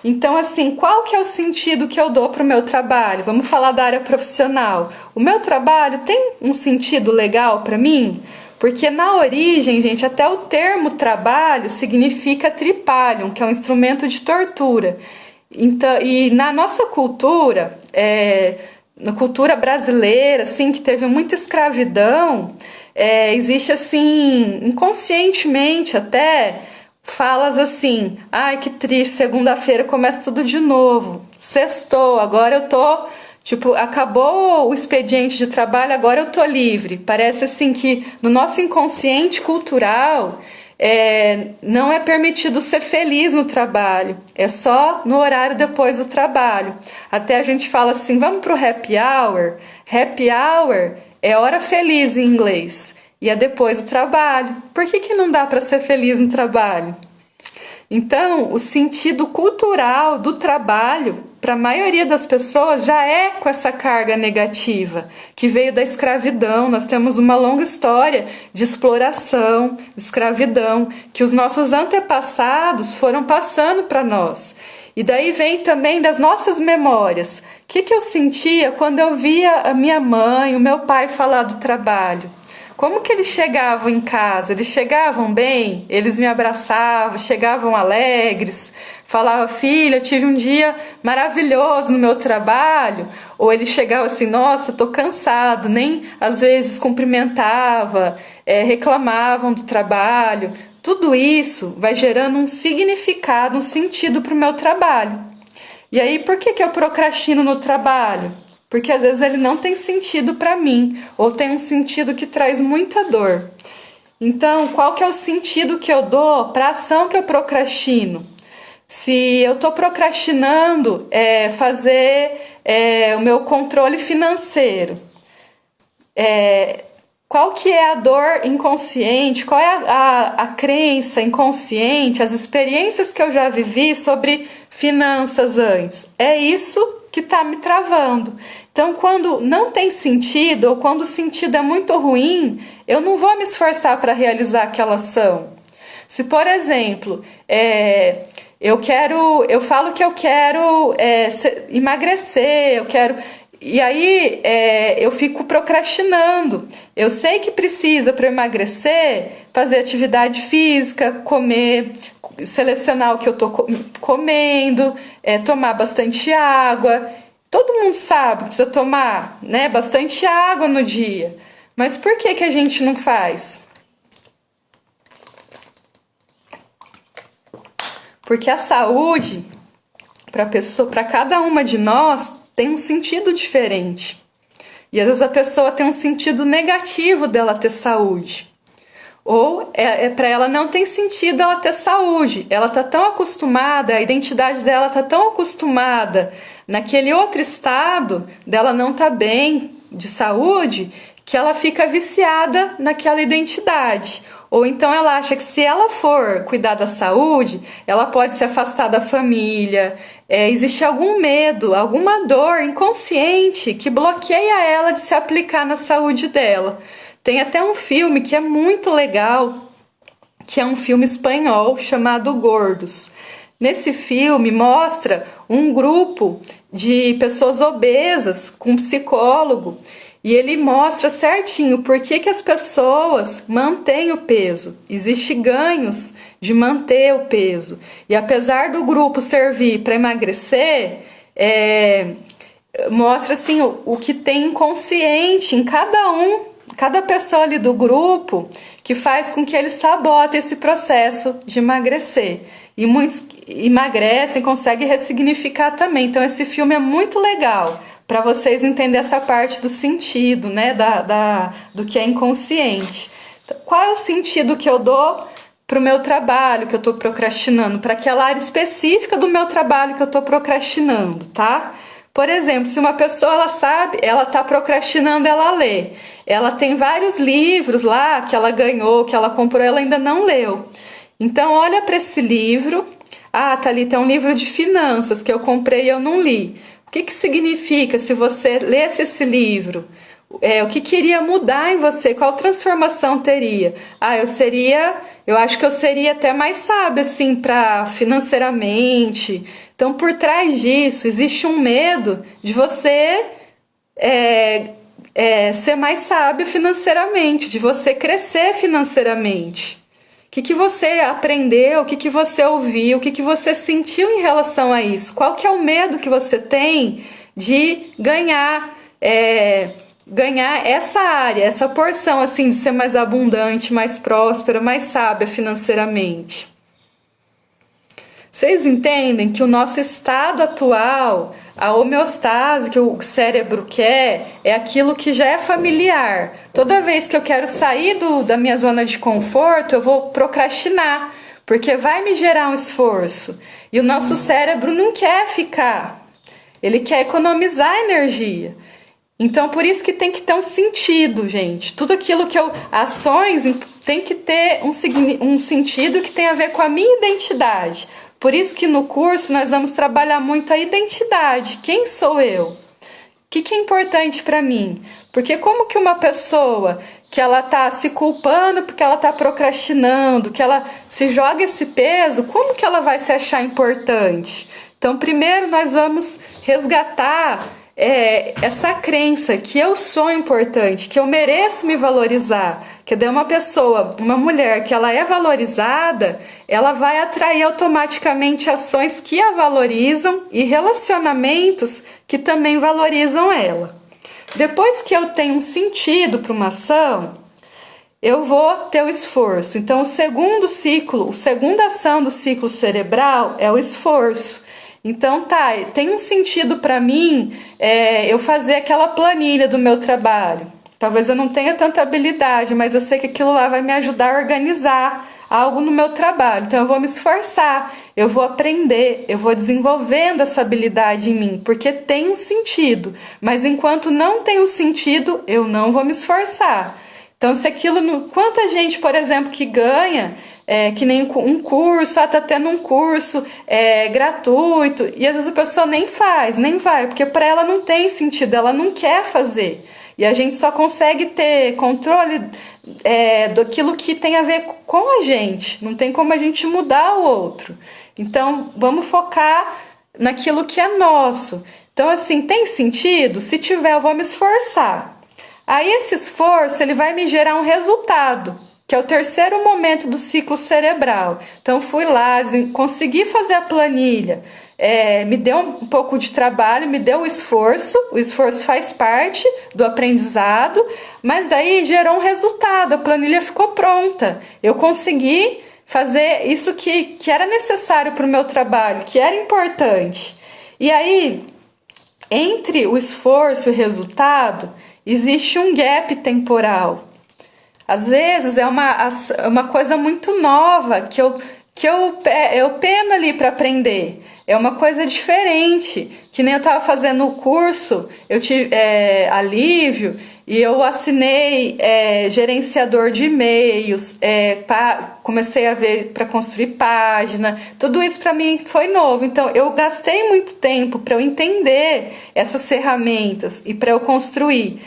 Speaker 1: Então, assim, qual que é o sentido que eu dou para o meu trabalho? Vamos falar da área profissional. O meu trabalho tem um sentido legal para mim? Porque na origem, gente, até o termo trabalho significa tripalium, que é um instrumento de tortura. Então, e na nossa cultura, na cultura brasileira, assim, que teve muita escravidão, existe, assim, inconscientemente até, falas assim: ai, que triste, segunda-feira começa tudo de novo, sextou, agora eu tô, tipo, acabou o expediente de trabalho, agora eu tô livre. Parece assim que no nosso inconsciente cultural não é permitido ser feliz no trabalho, é só no horário depois do trabalho. Até a gente fala assim: vamos pro happy hour. Happy hour é hora feliz em inglês. E é depois do trabalho. Por que não dá para ser feliz no trabalho? Então, o sentido cultural do trabalho, para a maioria das pessoas, já é com essa carga negativa, que veio da escravidão. Nós temos uma longa história de exploração, de escravidão, que os nossos antepassados foram passando para nós. E daí vem também das nossas memórias. O que eu sentia quando eu via a minha mãe, o meu pai falar do trabalho? Como que eles chegavam em casa? Eles chegavam bem? Eles me abraçavam, chegavam alegres, falavam: filha, tive um dia maravilhoso no meu trabalho? Ou eles chegavam assim: nossa, tô cansado, nem às vezes cumprimentava, reclamavam do trabalho. Tudo isso vai gerando um significado, um sentido para o meu trabalho. E aí, por que eu procrastino no trabalho? Porque às vezes ele não tem sentido para mim, ou tem um sentido que traz muita dor. Então, qual que é o sentido que eu dou para a ação que eu procrastino? Se eu estou procrastinando fazer o meu controle financeiro, qual que é a dor inconsciente, qual é a crença inconsciente, as experiências que eu já vivi sobre finanças antes? É isso que está me travando. Então, quando não tem sentido, ou quando o sentido é muito ruim, eu não vou me esforçar para realizar aquela ação. Se, por exemplo, eu falo que eu quero emagrecer, eu quero... E aí eu fico procrastinando. Eu sei que precisa, para emagrecer, fazer atividade física, comer, selecionar o que eu estou comendo, tomar bastante água. Todo mundo sabe que precisa tomar, né, bastante água no dia. Mas por que a gente não faz? Porque a saúde, para cada uma de nós, tem um sentido diferente. E às vezes a pessoa tem um sentido negativo dela ter saúde. Ou para ela não tem sentido ela ter saúde. Ela está tão acostumada, a identidade dela está tão acostumada naquele outro estado dela não tá bem de saúde, que ela fica viciada naquela identidade. Ou então ela acha que se ela for cuidar da saúde, ela pode se afastar da família. Existe algum medo, alguma dor inconsciente que bloqueia ela de se aplicar na saúde dela. Tem até um filme que é muito legal, que é um filme espanhol chamado Gordos. Nesse filme mostra um grupo de pessoas obesas com um psicólogo, e ele mostra certinho por que as pessoas mantêm o peso. Existem ganhos de manter o peso. E apesar do grupo servir para emagrecer, mostra assim o que tem inconsciente em cada um cada pessoa ali do grupo que faz com que eles sabotem esse processo de emagrecer. E muitos emagrecem, conseguem ressignificar também. Então esse filme é muito legal para vocês entenderem essa parte do sentido, né, do que é inconsciente. Então, qual é o sentido que eu dou para o meu trabalho que eu estou procrastinando, para aquela área específica do meu trabalho que eu estou procrastinando, tá? Por exemplo, se uma pessoa ela sabe, ela está procrastinando, ela lê. Ela tem vários livros lá que ela ganhou, que ela comprou, ela ainda não leu. Então olha para esse livro. Ah, tá ali, tem um livro de finanças que eu comprei e eu não li. O que que significa se você lesse esse livro? O que iria mudar em você? Qual transformação teria? Ah, eu acho que eu seria até mais sábia, assim, para financeiramente. Então, por trás disso, existe um medo de você ser mais sábio financeiramente, de você crescer financeiramente. O que você aprendeu, o que você ouviu, o que você sentiu em relação a isso? Qual que é o medo que você tem de ganhar essa área, essa porção assim de ser mais abundante, mais próspera, mais sábia financeiramente? Vocês entendem que o nosso estado atual, a homeostase que o cérebro quer, é aquilo que já é familiar. Toda vez que eu quero sair da minha zona de conforto, eu vou procrastinar, porque vai me gerar um esforço. E o nosso cérebro não quer ficar, ele quer economizar energia. Então, por isso que tem que ter um sentido, gente. Tudo aquilo ações tem que ter um sentido que tem a ver com a minha identidade. Por isso que no curso nós vamos trabalhar muito a identidade. Quem sou eu? O que é importante para mim? Porque como que uma pessoa que ela está se culpando porque ela está procrastinando, que ela se joga esse peso, como que ela vai se achar importante? Então, primeiro nós vamos resgatar essa crença que eu sou importante, que eu mereço me valorizar, que daí uma mulher que ela é valorizada, ela vai atrair automaticamente ações que a valorizam e relacionamentos que também valorizam ela. Depois que eu tenho um sentido para uma ação, eu vou ter o esforço. Então, a segunda ação do ciclo cerebral é o esforço. Então tem um sentido para mim eu fazer aquela planilha do meu trabalho. Talvez eu não tenha tanta habilidade, mas eu sei que aquilo lá vai me ajudar a organizar algo no meu trabalho. Então eu vou me esforçar, eu vou aprender, eu vou desenvolvendo essa habilidade em mim, porque tem um sentido. Mas enquanto não tem um sentido, eu não vou me esforçar. Então, se aquilo. Quanta gente, por exemplo, que ganha, que nem um curso, tá tendo um curso gratuito, e às vezes a pessoa nem faz, nem vai, porque para ela não tem sentido, ela não quer fazer. E a gente só consegue ter controle daquilo que tem a ver com a gente, não tem como a gente mudar o outro. Então, vamos focar naquilo que é nosso. Então, assim, tem sentido? Se tiver, eu vou me esforçar. Aí esse esforço ele vai me gerar um resultado, que é o terceiro momento do ciclo cerebral. Então fui lá, consegui fazer a planilha, me deu um pouco de trabalho, me deu o esforço faz parte do aprendizado, mas aí gerou um resultado, a planilha ficou pronta, eu consegui fazer isso que era necessário para o meu trabalho, que era importante. E aí, entre o esforço e o resultado, existe um gap temporal. Às vezes é uma coisa muito nova que eu peno ali para aprender. É uma coisa diferente. Que nem eu estava fazendo o curso, eu tive alívio e eu assinei gerenciador de e-mails, comecei a ver para construir página. Tudo isso para mim foi novo. Então eu gastei muito tempo para eu entender essas ferramentas e para eu construir.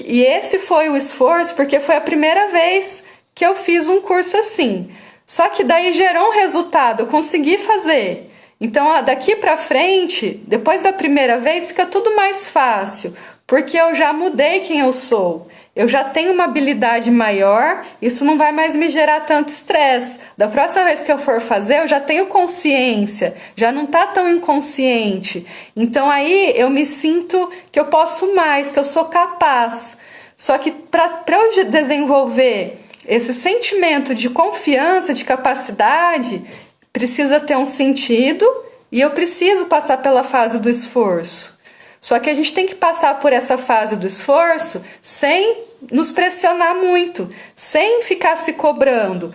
Speaker 1: E esse foi o esforço, porque foi a primeira vez que eu fiz um curso assim. Só que daí gerou um resultado, eu consegui fazer. Então, daqui para frente, depois da primeira vez, fica tudo mais fácil, porque eu já mudei quem eu sou. Eu já tenho uma habilidade maior, isso não vai mais me gerar tanto estresse. Da próxima vez que eu for fazer, eu já tenho consciência, já não tá tão inconsciente. Então aí eu me sinto que eu posso mais, que eu sou capaz. Só que para eu desenvolver esse sentimento de confiança, de capacidade, precisa ter um sentido e eu preciso passar pela fase do esforço. Só que a gente tem que passar por essa fase do esforço sem nos pressionar muito, sem ficar se cobrando,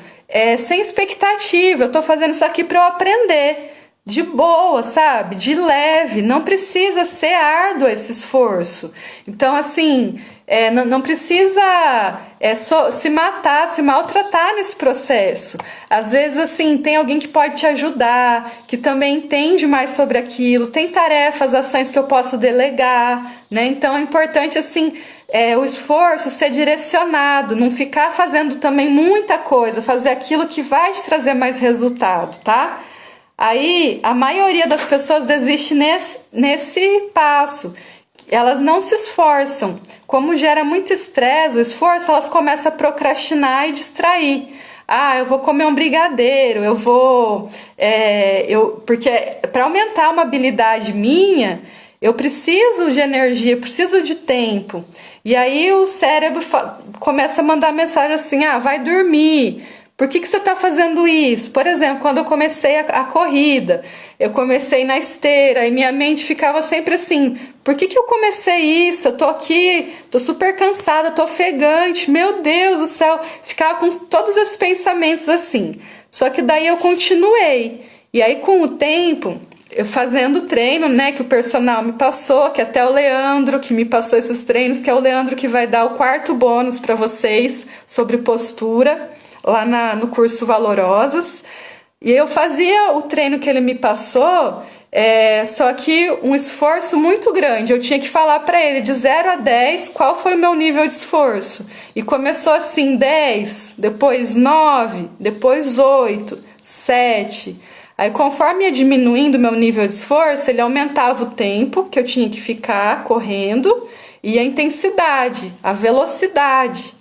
Speaker 1: sem expectativa. Eu estou fazendo isso aqui para eu aprender. De boa, sabe? De leve, não precisa ser árduo esse esforço. Então, assim, não precisa só se matar, se maltratar nesse processo. Às vezes, assim, tem alguém que pode te ajudar, que também entende mais sobre aquilo, tem tarefas, ações que eu posso delegar, né? Então, é importante, assim, o esforço ser direcionado, não ficar fazendo também muita coisa, fazer aquilo que vai te trazer mais resultado, tá? Aí, a maioria das pessoas desiste nesse passo. Elas não se esforçam. Como gera muito estresse, o esforço, elas começam a procrastinar e distrair. Ah, eu vou comer um brigadeiro, eu vou... porque para aumentar uma habilidade minha, eu preciso de energia, eu preciso de tempo. E aí o cérebro começa a mandar mensagem assim, vai dormir. Por que você está fazendo isso? Por exemplo, quando eu comecei a corrida, eu comecei na esteira e minha mente ficava sempre assim, por que eu comecei isso? Eu tô aqui, tô super cansada, tô ofegante, meu Deus do céu. Ficava com todos esses pensamentos assim. Só que daí eu continuei. E aí com o tempo, eu fazendo treino, né, que o personal me passou, que até o Leandro que me passou esses treinos, que é o Leandro que vai dar o 4º bônus para vocês sobre postura, lá no curso Valorosas, e eu fazia o treino que ele me passou, só que um esforço muito grande. Eu tinha que falar para ele de 0 a 10 qual foi o meu nível de esforço. E começou assim, 10, depois 9, depois 8, 7. Aí conforme ia diminuindo o meu nível de esforço, ele aumentava o tempo que eu tinha que ficar correndo e a intensidade, a velocidade.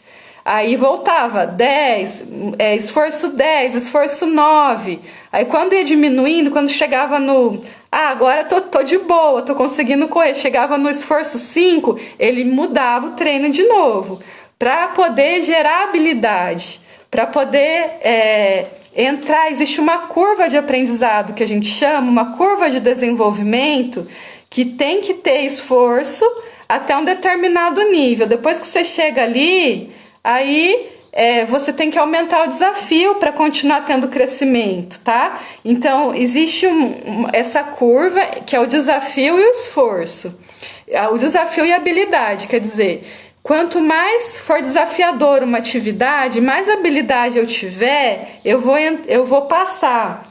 Speaker 1: Aí voltava 10, esforço 10, esforço 9. Aí quando ia diminuindo, quando chegava no... agora tô de boa, tô conseguindo correr. Chegava no esforço 5, ele mudava o treino de novo. Para poder gerar habilidade. Para poder entrar, existe uma curva de aprendizado que a gente chama, uma curva de desenvolvimento, que tem que ter esforço até um determinado nível. Depois que você chega ali... Aí você tem que aumentar o desafio para continuar tendo crescimento, tá? Então, existe essa curva que é o desafio e o esforço. O desafio e a habilidade, quer dizer, quanto mais for desafiador uma atividade, mais habilidade eu tiver, eu vou passar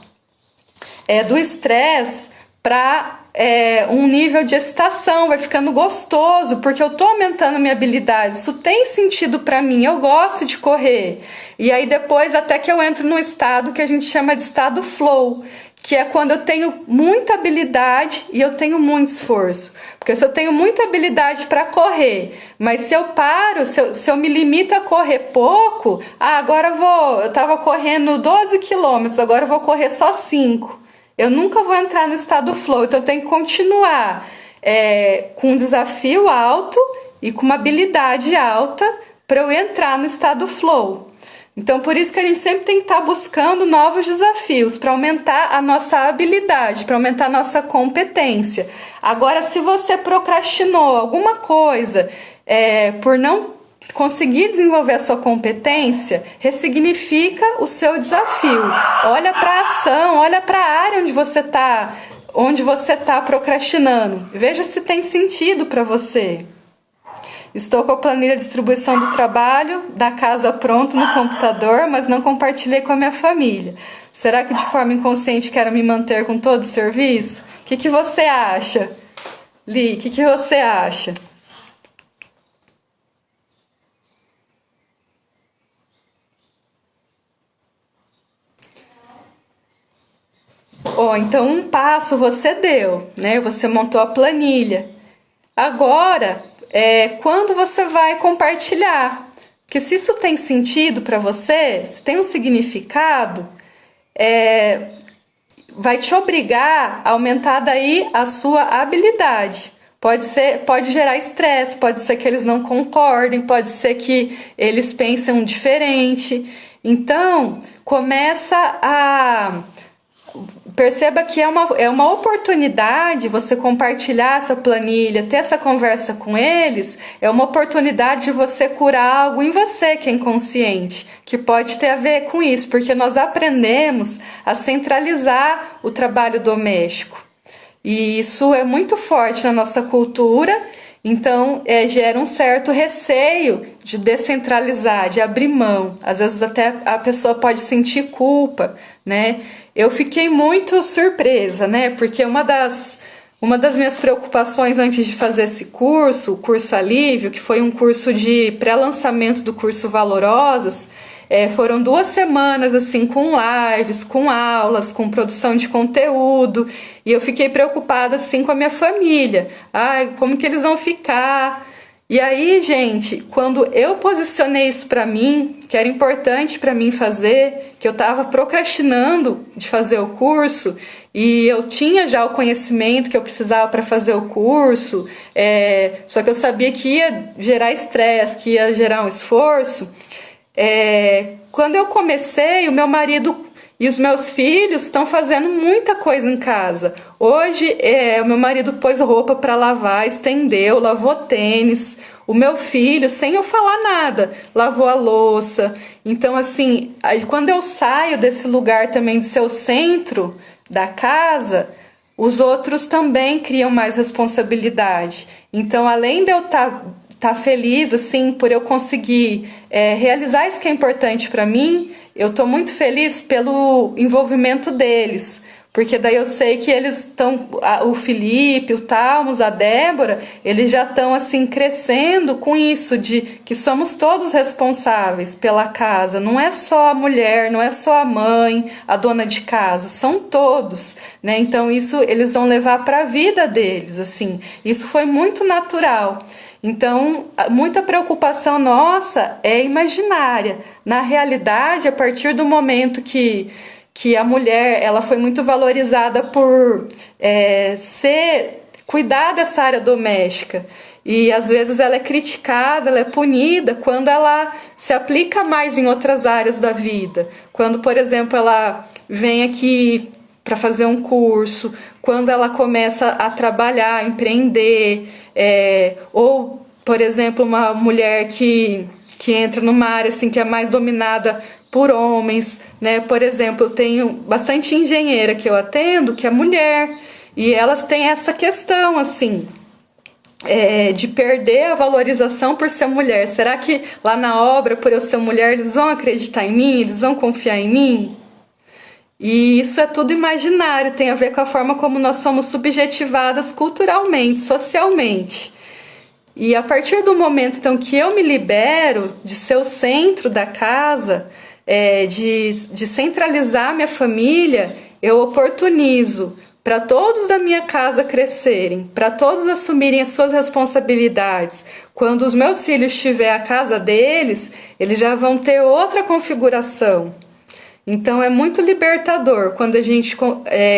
Speaker 1: do estresse para um nível de excitação, vai ficando gostoso, porque eu tô aumentando minha habilidade, isso tem sentido para mim, eu gosto de correr. E aí depois até que eu entro num estado que a gente chama de estado flow, que é quando eu tenho muita habilidade e eu tenho muito esforço. Porque se eu tenho muita habilidade para correr, mas se eu paro, se eu me limito a correr pouco, agora eu tava correndo 12 quilômetros, agora eu vou correr só 5. Eu nunca vou entrar no estado flow, então eu tenho que continuar com um desafio alto e com uma habilidade alta para eu entrar no estado flow. Então, por isso que a gente sempre tem que estar buscando novos desafios para aumentar a nossa habilidade, para aumentar a nossa competência. Agora, se você procrastinou alguma coisa por não conseguir desenvolver a sua competência, ressignifica o seu desafio. Olha para a ação, olha para a área onde você está procrastinando. Veja se tem sentido para você. Estou com a planilha de distribuição do trabalho da casa pronto no computador, mas não compartilhei com a minha família. Será que de forma inconsciente quero me manter com todo o serviço? O que você acha? Li, o que você acha? Então um passo você deu, né? Você montou a planilha. Agora, quando você vai compartilhar? Porque se isso tem sentido para você, se tem um significado, vai te obrigar a aumentar daí a sua habilidade. pode gerar estresse, pode ser que eles não concordem, pode ser que eles pensem diferente. Então, perceba que é uma oportunidade você compartilhar essa planilha, ter essa conversa com eles, é uma oportunidade de você curar algo em você que é inconsciente, que pode ter a ver com isso, porque nós aprendemos a centralizar o trabalho doméstico. E isso é muito forte na nossa cultura, então gera um certo receio de descentralizar, de abrir mão. Às vezes até a pessoa pode sentir culpa, né? Eu fiquei muito surpresa, né? Porque uma das minhas preocupações antes de fazer esse curso, o curso Alívio, que foi um curso de pré-lançamento do curso Valorosas, foram 2 semanas assim com lives, com aulas, com produção de conteúdo, e eu fiquei preocupada assim com a minha família. Ai, como que eles vão ficar? E aí, gente, quando eu posicionei isso para mim, que era importante para mim fazer, que eu estava procrastinando de fazer o curso, e eu tinha já o conhecimento que eu precisava para fazer o curso, só que eu sabia que ia gerar estresse, que ia gerar um esforço. Quando eu comecei, o meu marido e os meus filhos estão fazendo muita coisa em casa. Hoje, o meu marido pôs roupa para lavar, estendeu, lavou tênis. O meu filho, sem eu falar nada, lavou a louça. Então, assim, quando eu saio desse lugar também de ser o centro da casa, os outros também criam mais responsabilidade. Então, além de eu estar feliz assim por eu conseguir realizar isso que é importante para mim, eu estou muito feliz pelo envolvimento deles, porque daí eu sei que eles estão, o Felipe, o Talmos, a Débora, eles já estão assim crescendo com isso de que somos todos responsáveis pela casa, não é só a mulher, não é só a mãe, a dona de casa, são todos, né? Então isso eles vão levar para a vida deles, assim. Isso foi muito natural. Então, muita preocupação nossa é imaginária. Na realidade, a partir do momento que a mulher ela foi muito valorizada por cuidar dessa área doméstica, e às vezes ela é criticada, ela é punida quando ela se aplica mais em outras áreas da vida. Quando, por exemplo, ela vem aqui para fazer um curso, quando ela começa a trabalhar, a empreender, ou, por exemplo, uma mulher que entra numa área assim, que é mais dominada por homens, né? Por exemplo, eu tenho bastante engenheira que eu atendo, que é mulher, e elas têm essa questão, assim, de perder a valorização por ser mulher. Será que lá na obra, por eu ser mulher, eles vão acreditar em mim? Eles vão confiar em mim? E isso é tudo imaginário, tem a ver com a forma como nós somos subjetivadas culturalmente, socialmente. E a partir do momento então, que eu me libero de ser o centro da casa, de centralizar minha família, eu oportunizo para todos da minha casa crescerem, para todos assumirem as suas responsabilidades. Quando os meus filhos tiverem a casa deles, eles já vão ter outra configuração. Então é muito libertador quando a gente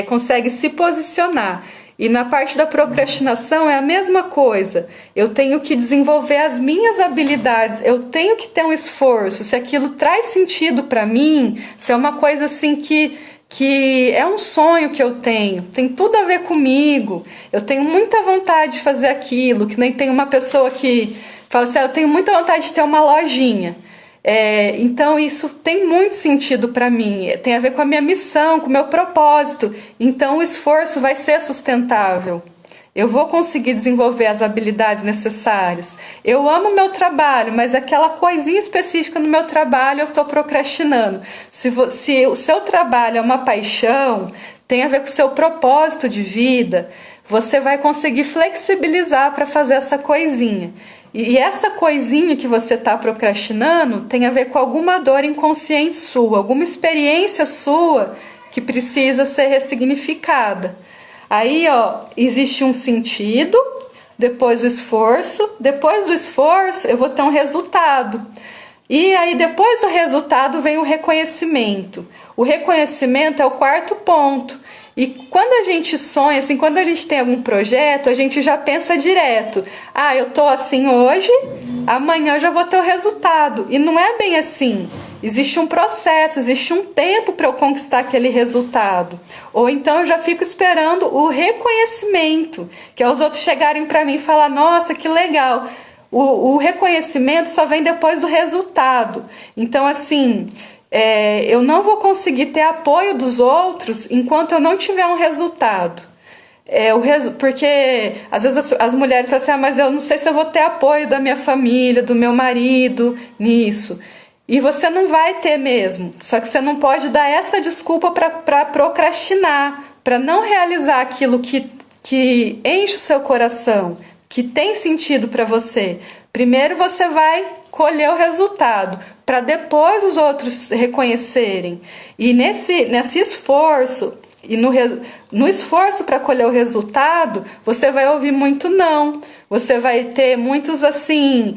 Speaker 1: consegue se posicionar. E na parte da procrastinação é a mesma coisa. Eu tenho que desenvolver as minhas habilidades, eu tenho que ter um esforço. Se aquilo traz sentido para mim, se é uma coisa assim que é um sonho que eu tenho, tem tudo a ver comigo, eu tenho muita vontade de fazer aquilo, que nem tem uma pessoa que fala assim, eu tenho muita vontade de ter uma lojinha. Então isso tem muito sentido para mim, tem a ver com a minha missão, com o meu propósito, então o esforço vai ser sustentável, eu vou conseguir desenvolver as habilidades necessárias. Eu amo o meu trabalho, mas aquela coisinha específica no meu trabalho eu estou procrastinando. Se o seu trabalho é uma paixão, tem a ver com o seu propósito de vida, você vai conseguir flexibilizar para fazer essa coisinha. E essa coisinha que você está procrastinando tem a ver com alguma dor inconsciente sua, alguma experiência sua que precisa ser ressignificada. Aí, existe um sentido, depois do esforço eu vou ter um resultado. E aí, depois do resultado, vem o reconhecimento. O reconhecimento é o 4º ponto. E quando a gente sonha, assim, quando a gente tem algum projeto, a gente já pensa direto. Ah, eu tô assim hoje, amanhã eu já vou ter o resultado. E não é bem assim. Existe um processo, existe um tempo para eu conquistar aquele resultado. Ou então eu já fico esperando o reconhecimento, que é os outros chegarem para mim e falar: nossa, que legal. O reconhecimento só vem depois do resultado. Então, assim, eu não vou conseguir ter apoio dos outros enquanto eu não tiver um resultado. Porque às vezes as mulheres falam assim: ah, mas eu não sei se eu vou ter apoio da minha família, do meu marido nisso. E você não vai ter mesmo. Só que você não pode dar essa desculpa para procrastinar, para não realizar aquilo que enche o seu coração, que tem sentido para você. Primeiro você vai colher o resultado, para depois os outros reconhecerem. E nesse esforço, e no esforço para colher o resultado, você vai ouvir muito não. Você vai ter muitos assim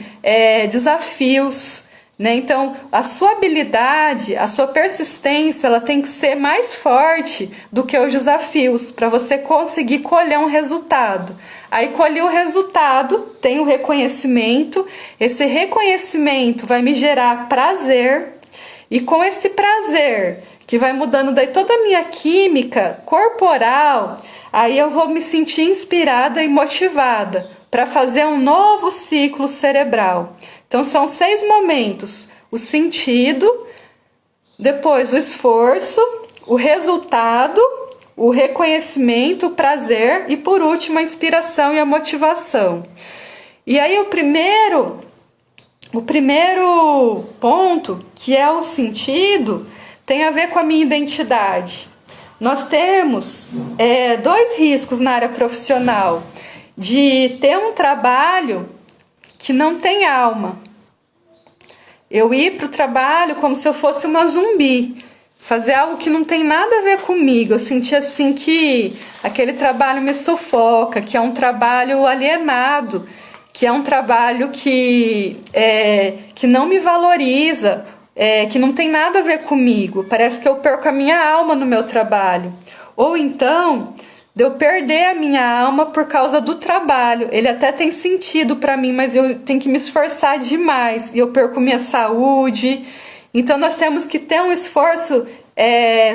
Speaker 1: desafios. Né? Então, a sua habilidade, a sua persistência, ela tem que ser mais forte do que os desafios, para você conseguir colher um resultado. Aí, colher o resultado, tem o reconhecimento, esse reconhecimento vai me gerar prazer, e com esse prazer, que vai mudando daí toda a minha química corporal, aí eu vou me sentir inspirada e motivada para fazer um novo ciclo cerebral. Então são 6 momentos: o sentido, depois o esforço, o resultado, o reconhecimento, o prazer e por último a inspiração e a motivação. E aí o primeiro ponto, que é o sentido, tem a ver com a minha identidade. Nós temos 2 riscos na área profissional: de ter um trabalho que não tem alma. Eu ir para o trabalho como se eu fosse uma zumbi, fazer algo que não tem nada a ver comigo. Eu senti assim que aquele trabalho me sufoca, que é um trabalho alienado, que é um trabalho que não me valoriza, que não tem nada a ver comigo. Parece que eu perco a minha alma no meu trabalho. Ou então de eu perder a minha alma por causa do trabalho. Ele até tem sentido para mim, mas eu tenho que me esforçar demais e eu perco minha saúde. Então nós temos que ter um esforço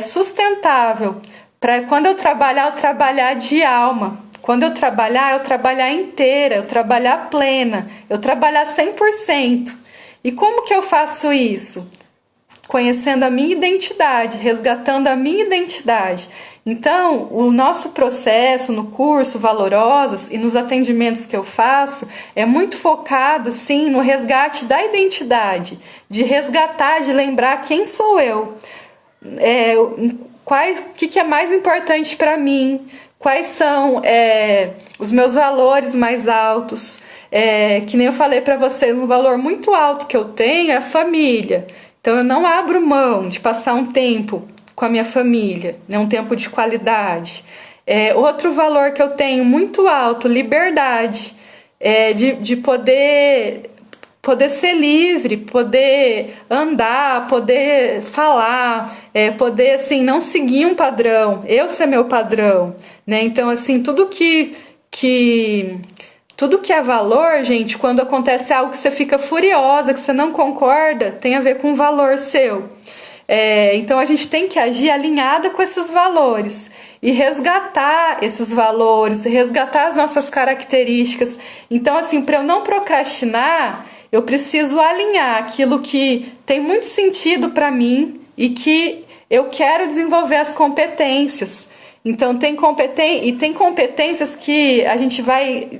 Speaker 1: sustentável para quando eu trabalhar de alma. Quando eu trabalhar inteira, eu trabalhar plena, eu trabalhar 100%. E como que eu faço isso? Conhecendo a minha identidade, resgatando a minha identidade. Então, o nosso processo no curso Valorosas e nos atendimentos que eu faço é muito focado, sim, no resgate da identidade, de resgatar, de lembrar quem sou eu, o que é mais importante para mim, quais são os meus valores mais altos. Que nem eu falei para vocês, um valor muito alto que eu tenho é a família. Então, eu não abro mão de passar um tempo com a minha família, né? Um tempo de qualidade. Outro valor que eu tenho muito alto, liberdade, de poder ser livre, poder andar, poder falar, poder assim, não seguir um padrão, eu ser meu padrão. Né? Então, assim, tudo que é valor, gente, quando acontece algo que você fica furiosa, que você não concorda, tem a ver com o valor seu. Então a gente tem que agir alinhada com esses valores e resgatar esses valores, resgatar as nossas características. Então, assim, para eu não procrastinar, eu preciso alinhar aquilo que tem muito sentido para mim e que eu quero desenvolver as competências. Então, tem competências que a gente vai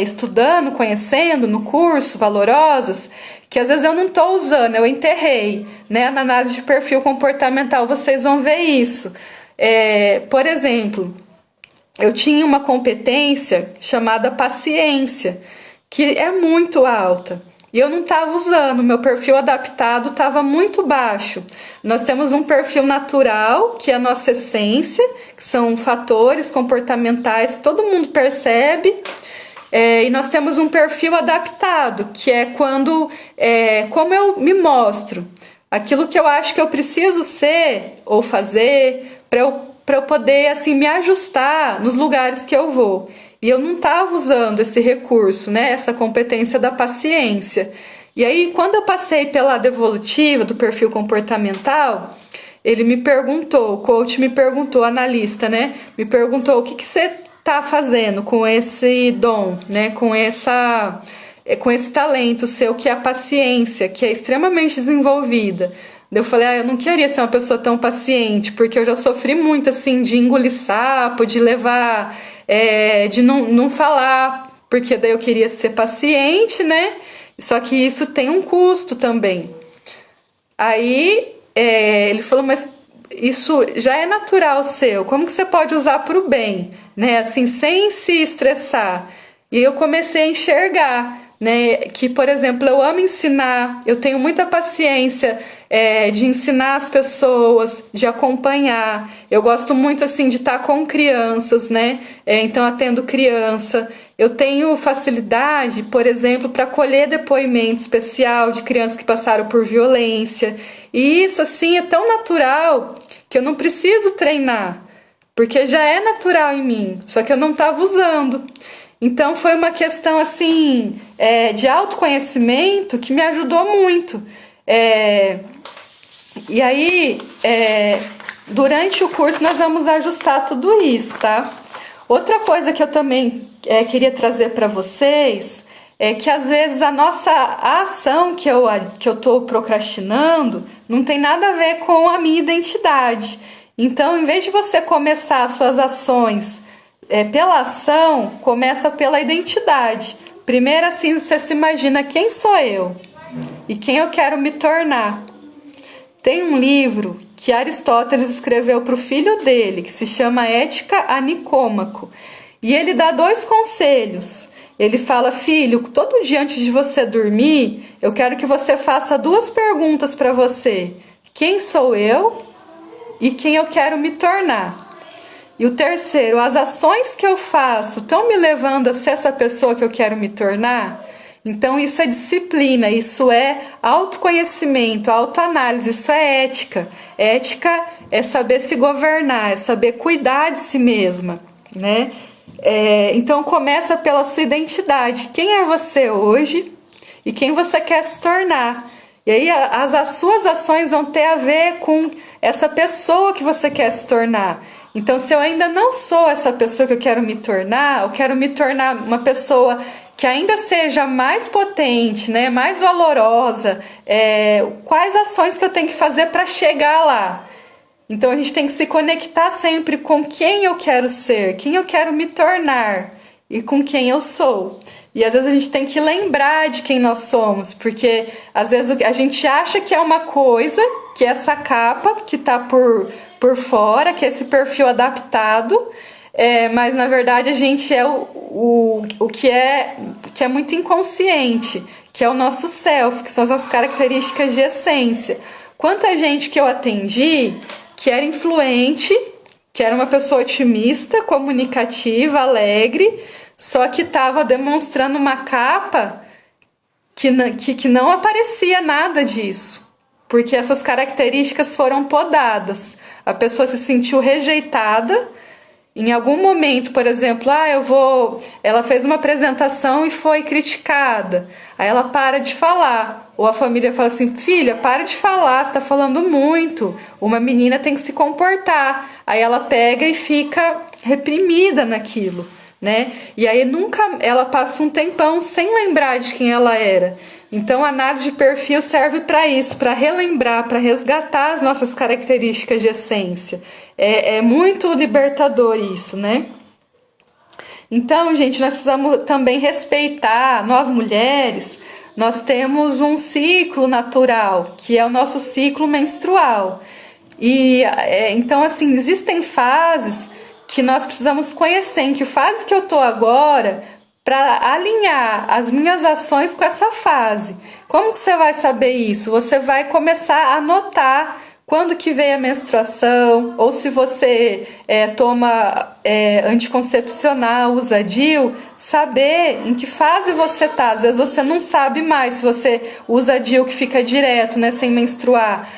Speaker 1: estudando, conhecendo no curso Valorosas, que às vezes eu não estou usando, eu enterrei. Né? Na análise de perfil comportamental vocês vão ver isso. Por exemplo, eu tinha uma competência chamada paciência, que é muito alta. E eu não estava usando, meu perfil adaptado estava muito baixo. Nós temos um perfil natural, que é a nossa essência, que são fatores comportamentais que todo mundo percebe. E nós temos um perfil adaptado, que é como eu me mostro. Aquilo que eu acho que eu preciso ser ou fazer para eu para eu poder assim me ajustar nos lugares que eu vou. E eu não estava usando esse recurso, né? Essa competência da paciência. E aí, quando eu passei pela devolutiva do perfil comportamental, ele me perguntou, o coach me perguntou, o analista, né? Me perguntou o que você está fazendo com esse dom, né? Com esse talento seu, que é a paciência, que é extremamente desenvolvida. Eu falei, eu não queria ser uma pessoa tão paciente, porque eu já sofri muito, assim, de engolir sapo, de levar, de não falar, porque daí eu queria ser paciente, né? Só que isso tem um custo também. Aí ele falou, mas isso já é natural seu, como que você pode usar para o bem, né? Assim, sem se estressar. E eu comecei a enxergar, né, que, por exemplo, eu amo ensinar, eu tenho muita paciência de ensinar as pessoas, de acompanhar. Eu gosto muito assim de estar com crianças, né? Então atendo criança. Eu tenho facilidade, por exemplo, para colher depoimento especial de crianças que passaram por violência. E isso assim é tão natural que eu não preciso treinar, porque já é natural em mim, só que eu não estava usando. Então foi uma questão assim de autoconhecimento que me ajudou muito. E aí, durante o curso, nós vamos ajustar tudo isso, tá? Outra coisa que eu também queria trazer para vocês é que às vezes a ação que eu estou procrastinando não tem nada a ver com a minha identidade. Então, em vez de você começar as suas ações pela ação, começa pela identidade. Primeiro, assim, você se imagina quem sou eu e quem eu quero me tornar. Tem um livro que Aristóteles escreveu para o filho dele, que se chama Ética a Nicômaco. E ele dá 2 conselhos. Ele fala, filho, todo dia antes de você dormir, eu quero que você faça 2 perguntas para você. Quem sou eu e quem eu quero me tornar? E o terceiro, as ações que eu faço estão me levando a ser essa pessoa que eu quero me tornar? Então isso é disciplina, isso é autoconhecimento, autoanálise, isso é ética. Ética é saber se governar, é saber cuidar de si mesma, né? Então começa pela sua identidade. Quem é você hoje e quem você quer se tornar? E aí as suas ações vão ter a ver com essa pessoa que você quer se tornar. Então, se eu ainda não sou essa pessoa que eu quero me tornar uma pessoa que ainda seja mais potente, né, mais valorosa. Quais ações que eu tenho que fazer para chegar lá? Então, a gente tem que se conectar sempre com quem eu quero ser, quem eu quero me tornar e com quem eu sou. E às vezes a gente tem que lembrar de quem nós somos, porque às vezes a gente acha que é uma coisa, que é essa capa que está por fora, que é esse perfil adaptado, mas na verdade a gente é o que é muito inconsciente, que é o nosso self, que são as nossas características de essência. Quanta gente que eu atendi que era influente, que era uma pessoa otimista, comunicativa, alegre, só que estava demonstrando uma capa que não aparecia nada disso, porque essas características foram podadas. A pessoa se sentiu rejeitada. Em algum momento, por exemplo, ela fez uma apresentação e foi criticada. Aí ela para de falar. Ou a família fala assim, filha, para de falar, você está falando muito. Uma menina tem que se comportar. Aí ela pega e fica reprimida naquilo, né? E aí ela passa um tempão sem lembrar de quem ela era. Então a análise de perfil serve para isso, para relembrar, para resgatar as nossas características de essência. É muito libertador isso, né? Então, gente, nós precisamos também respeitar, nós mulheres, nós temos um ciclo natural, que é o nosso ciclo menstrual. E então, assim, existem fases que nós precisamos conhecer, em que fase que eu estou agora, para alinhar as minhas ações com essa fase. Como que você vai saber isso? Você vai começar a anotar quando que vem a menstruação, ou se você toma anticoncepcional, usa DIU, saber em que fase você está. Às vezes você não sabe mais se você usa DIU que fica direto, né, sem menstruar.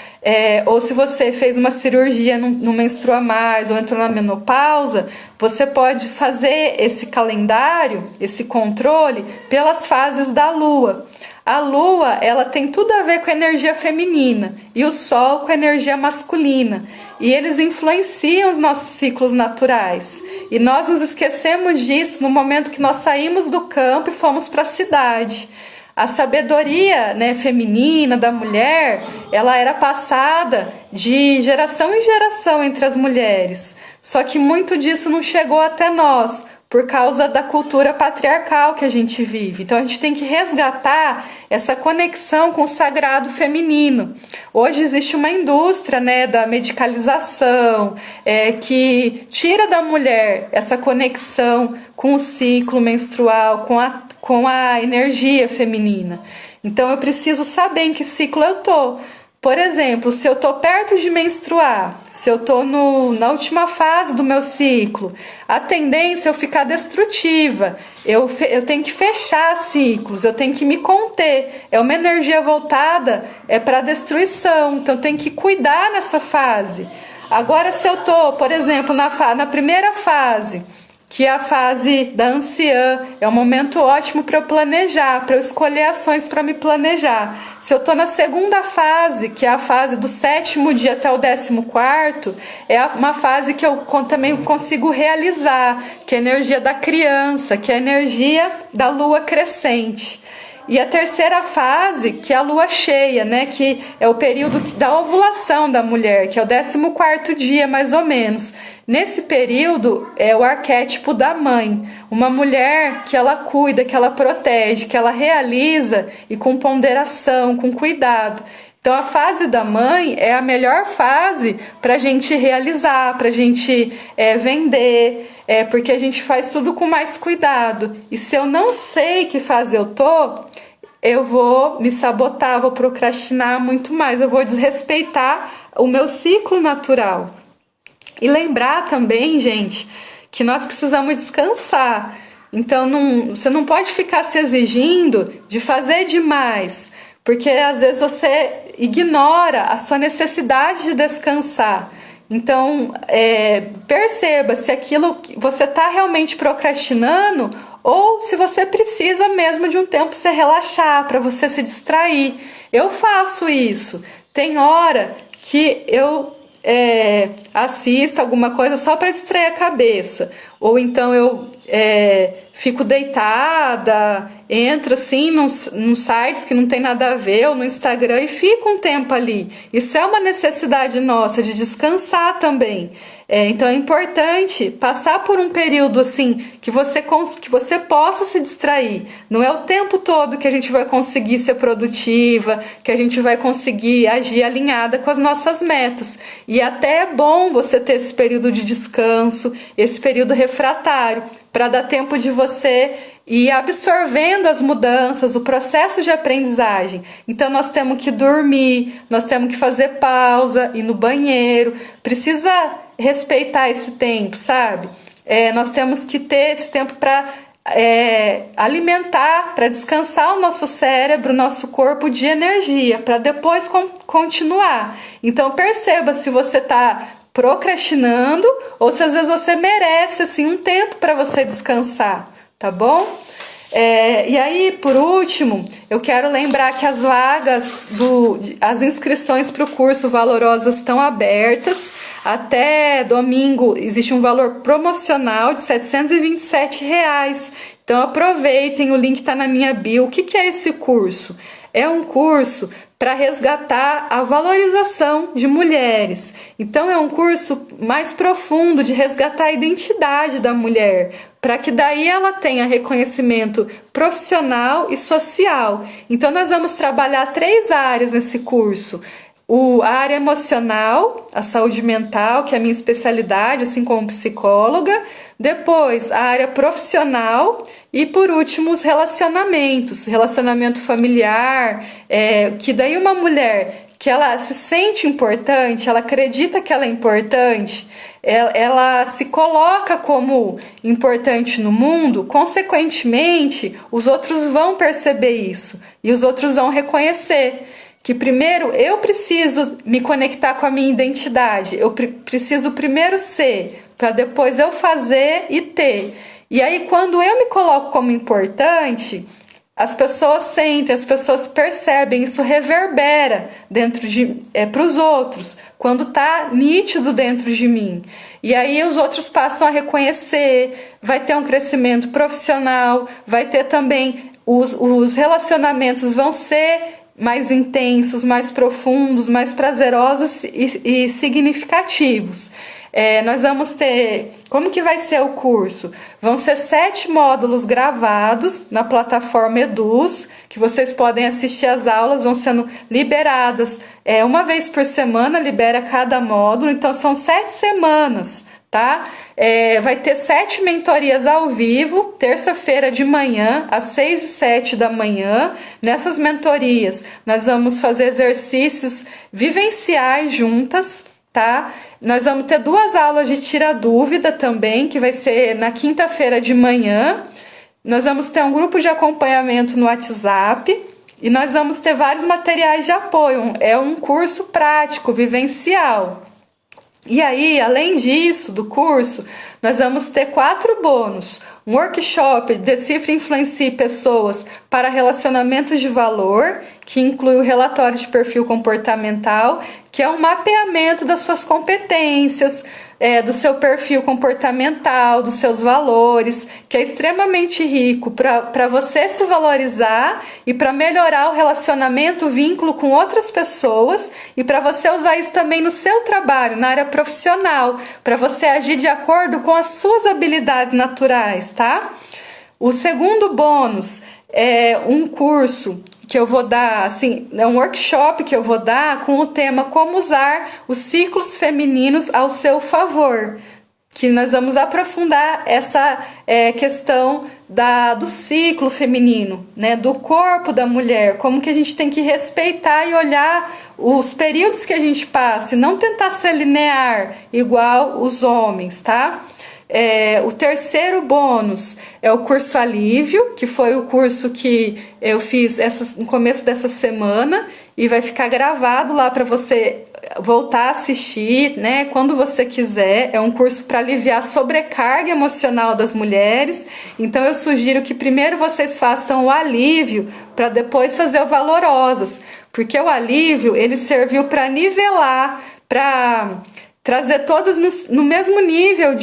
Speaker 1: ou se você fez uma cirurgia, não menstrua mais ou entrou na menopausa, você pode fazer esse calendário, esse controle pelas fases da lua. A lua, ela tem tudo a ver com a energia feminina e o sol com a energia masculina. E eles influenciam os nossos ciclos naturais. E nós nos esquecemos disso no momento que nós saímos do campo e fomos para a cidade. A sabedoria, né, feminina da mulher, ela era passada de geração em geração entre as mulheres. Só que muito disso não chegou até nós, por causa da cultura patriarcal que a gente vive. Então a gente tem que resgatar essa conexão com o sagrado feminino. Hoje existe uma indústria, né, da medicalização, que tira da mulher essa conexão com o ciclo menstrual, com a energia feminina. Então eu preciso saber em que ciclo eu tô. Por exemplo, se eu estou perto de menstruar, se eu estou na última fase do meu ciclo, a tendência é eu ficar destrutiva. Eu tenho que fechar ciclos, eu tenho que me conter. É uma energia voltada para a destruição, então eu tenho que cuidar nessa fase. Agora, se eu estou, por exemplo, na primeira fase, que é a fase da anciã, é um momento ótimo para eu planejar, para eu escolher ações para me planejar. Se eu estou na segunda fase, que é a fase do 7º dia até o 14º, é uma fase que eu também consigo realizar, que é a energia da criança, que é a energia da lua crescente. E a terceira fase, que é a lua cheia, né, que é o período da ovulação da mulher, que é o 14º dia, mais ou menos. Nesse período é o arquétipo da mãe, uma mulher que ela cuida, que ela protege, que ela realiza e com ponderação, com cuidado. Então a fase da mãe é a melhor fase para a gente realizar, para a gente vender, porque a gente faz tudo com mais cuidado. E se eu não sei que fase eu vou me sabotar, vou procrastinar muito mais, eu vou desrespeitar o meu ciclo natural. E lembrar também, gente, que nós precisamos descansar. Então você não pode ficar se exigindo de fazer demais, porque às vezes você ignora a sua necessidade de descansar. Então, perceba se aquilo que você está realmente procrastinando ou se você precisa mesmo de um tempo para você relaxar, para você se distrair. Eu faço isso. Tem hora que eu assisto alguma coisa só para distrair a cabeça. Ou então eu fico deitada, entro assim num sites que não tem nada a ver, ou no Instagram, e fico um tempo ali. Isso é uma necessidade nossa de descansar também. Então é importante passar por um período assim que você possa se distrair. Não é o tempo todo que a gente vai conseguir ser produtiva, que a gente vai conseguir agir alinhada com as nossas metas. E até é bom você ter esse período de descanso, esse período refratário, para dar tempo de você ir absorvendo as mudanças, o processo de aprendizagem. Então nós temos que dormir, nós temos que fazer pausa, ir no banheiro, precisa respeitar esse tempo, sabe? Nós temos que ter esse tempo para alimentar, para descansar o nosso cérebro, o nosso corpo de energia, para depois continuar. Então perceba se você está procrastinando ou se às vezes você merece assim, um tempo para você descansar, tá bom? E aí, por último, eu quero lembrar que as vagas, as inscrições para o curso Valorosas estão abertas. Até domingo existe um valor promocional de R$ 727. Então aproveitem, o link está na minha bio. O que é esse curso? É um curso para resgatar a valorização de mulheres. Então é um curso mais profundo de resgatar a identidade da mulher, para que daí ela tenha reconhecimento profissional e social. Então nós vamos trabalhar 3 áreas nesse curso. A área emocional, a saúde mental, que é a minha especialidade, assim como psicóloga. Depois, a área profissional. E, por último, os relacionamentos. Relacionamento familiar, que daí uma mulher que ela se sente importante, ela acredita que ela é importante, ela se coloca como importante no mundo, consequentemente, os outros vão perceber isso. E os outros vão reconhecer. que primeiro eu preciso me conectar com a minha identidade, eu preciso primeiro ser, para depois eu fazer e ter. E aí, quando eu me coloco como importante, as pessoas sentem, as pessoas percebem, isso reverbera dentro de para os outros, quando está nítido dentro de mim. E aí os outros passam a reconhecer, vai ter um crescimento profissional, vai ter também os relacionamentos vão ser mais intensos, mais profundos, mais prazerosos e significativos. Nós vamos ter... Como que vai ser o curso? Vão ser 7 módulos gravados na plataforma Eduz, que vocês podem assistir as aulas, vão sendo liberadas uma vez por semana, libera cada módulo, então são 7 semanas, tá? Vai ter 7 mentorias ao vivo, terça-feira de manhã, às 6 e 7 da manhã. Nessas mentorias, nós vamos fazer exercícios vivenciais juntas, tá? Nós vamos ter 2 aulas de tira dúvida também, que vai ser na quinta-feira de manhã. Nós vamos ter um grupo de acompanhamento no WhatsApp e nós vamos ter vários materiais de apoio. É um curso prático, vivencial. E aí, além disso, do curso, nós vamos ter 4 bônus. Um workshop Decifre e Influencie Pessoas para Relacionamentos de Valor, que inclui o relatório de perfil comportamental, que é um mapeamento das suas competências, do seu perfil comportamental, dos seus valores, que é extremamente rico para você se valorizar e para melhorar o relacionamento, o vínculo com outras pessoas e para você usar isso também no seu trabalho, na área profissional, para você agir de acordo com as suas habilidades naturais, tá? O segundo bônus é um curso que eu vou dar, assim, é um workshop que eu vou dar com o tema Como Usar os Ciclos Femininos ao Seu Favor, que nós vamos aprofundar essa questão do ciclo feminino, né, do corpo da mulher, como que a gente tem que respeitar e olhar os períodos que a gente passa e não tentar ser linear igual os homens, tá? O terceiro bônus é o curso Alívio, que foi o curso que eu fiz no começo dessa semana e vai ficar gravado lá para você voltar a assistir, né, quando você quiser. É um curso para aliviar a sobrecarga emocional das mulheres. Então eu sugiro que primeiro vocês façam o Alívio para depois fazer o Valorosas, porque o Alívio ele serviu para nivelar, para trazer todas no mesmo nível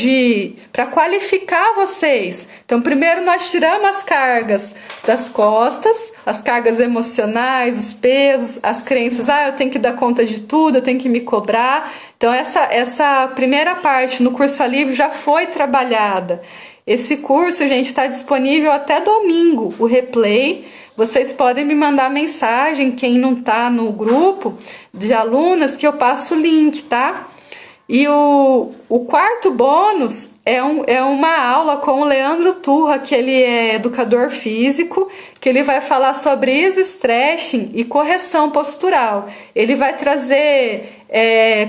Speaker 1: para qualificar vocês. Então, primeiro nós tiramos as cargas das costas, as cargas emocionais, os pesos, as crenças, eu tenho que dar conta de tudo, eu tenho que me cobrar. Então, essa primeira parte no curso Alívio já foi trabalhada. Esse curso, gente, está disponível até domingo, o replay. Vocês podem me mandar mensagem, quem não está no grupo de alunas, que eu passo o link, tá? E o quarto bônus é uma aula com o Leandro Turra, que ele é educador físico, que ele vai falar sobre iso-stretching e correção postural. Ele vai trazer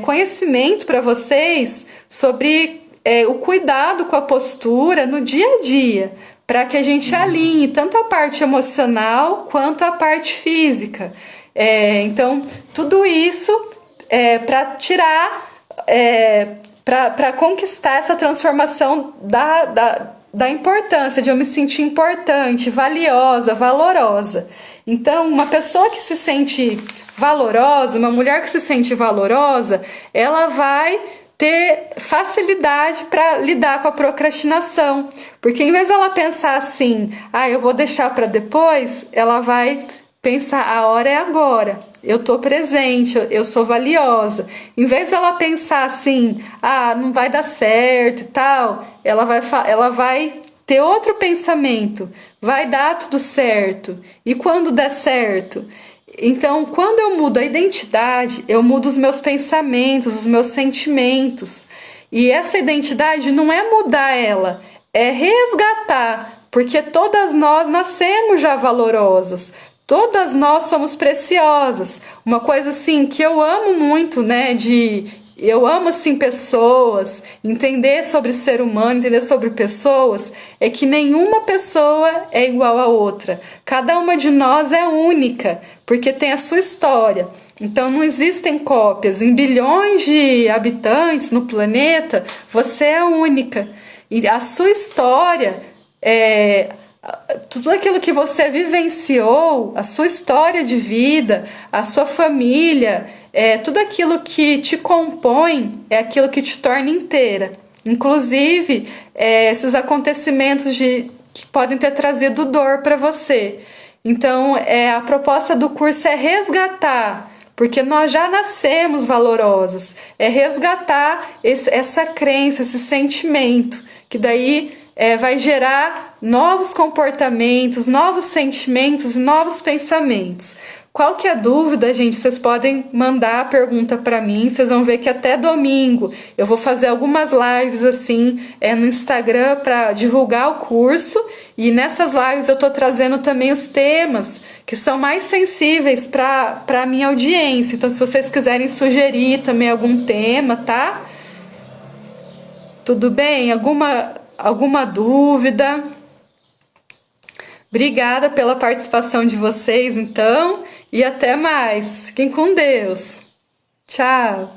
Speaker 1: conhecimento para vocês sobre o cuidado com a postura no dia a dia, para que a gente alinhe tanto a parte emocional quanto a parte física. Então, tudo isso para tirar... para conquistar essa transformação da importância, de eu me sentir importante, valiosa, valorosa. Então, uma pessoa que se sente valorosa, uma mulher que se sente valorosa, ela vai ter facilidade para lidar com a procrastinação, porque em vez dela pensar assim, eu vou deixar para depois, ela vai pensar, a hora é agora. Eu estou presente, eu sou valiosa. Em vez dela pensar assim, não vai dar certo e tal, ela vai ter outro pensamento. Vai dar tudo certo. E quando der certo? Então, quando eu mudo a identidade, eu mudo os meus pensamentos, os meus sentimentos. E essa identidade não é mudar ela, é resgatar. Porque todas nós nascemos já valorosas. Todas nós somos preciosas. Uma coisa assim que eu amo muito, né, eu amo assim pessoas, entender sobre ser humano, entender sobre pessoas, é que nenhuma pessoa é igual a outra. Cada uma de nós é única, porque tem a sua história. Então não existem cópias. Em bilhões de habitantes no planeta, você é única. E a sua história, tudo aquilo que você vivenciou, a sua história de vida, a sua família, tudo aquilo que te compõe é aquilo que te torna inteira. Inclusive, esses acontecimentos que podem ter trazido dor para você. Então, a proposta do curso é resgatar, porque nós já nascemos valorosos, é resgatar essa crença, esse sentimento, que daí vai gerar novos comportamentos, novos sentimentos e novos pensamentos. Qualquer dúvida, gente, vocês podem mandar a pergunta para mim. Vocês vão ver que até domingo eu vou fazer algumas lives assim no Instagram para divulgar o curso. E nessas lives eu estou trazendo também os temas que são mais sensíveis para a minha audiência. Então, se vocês quiserem sugerir também algum tema, tá? Tudo bem? Alguma dúvida? Obrigada pela participação de vocês, então, e até mais. Fiquem com Deus. Tchau.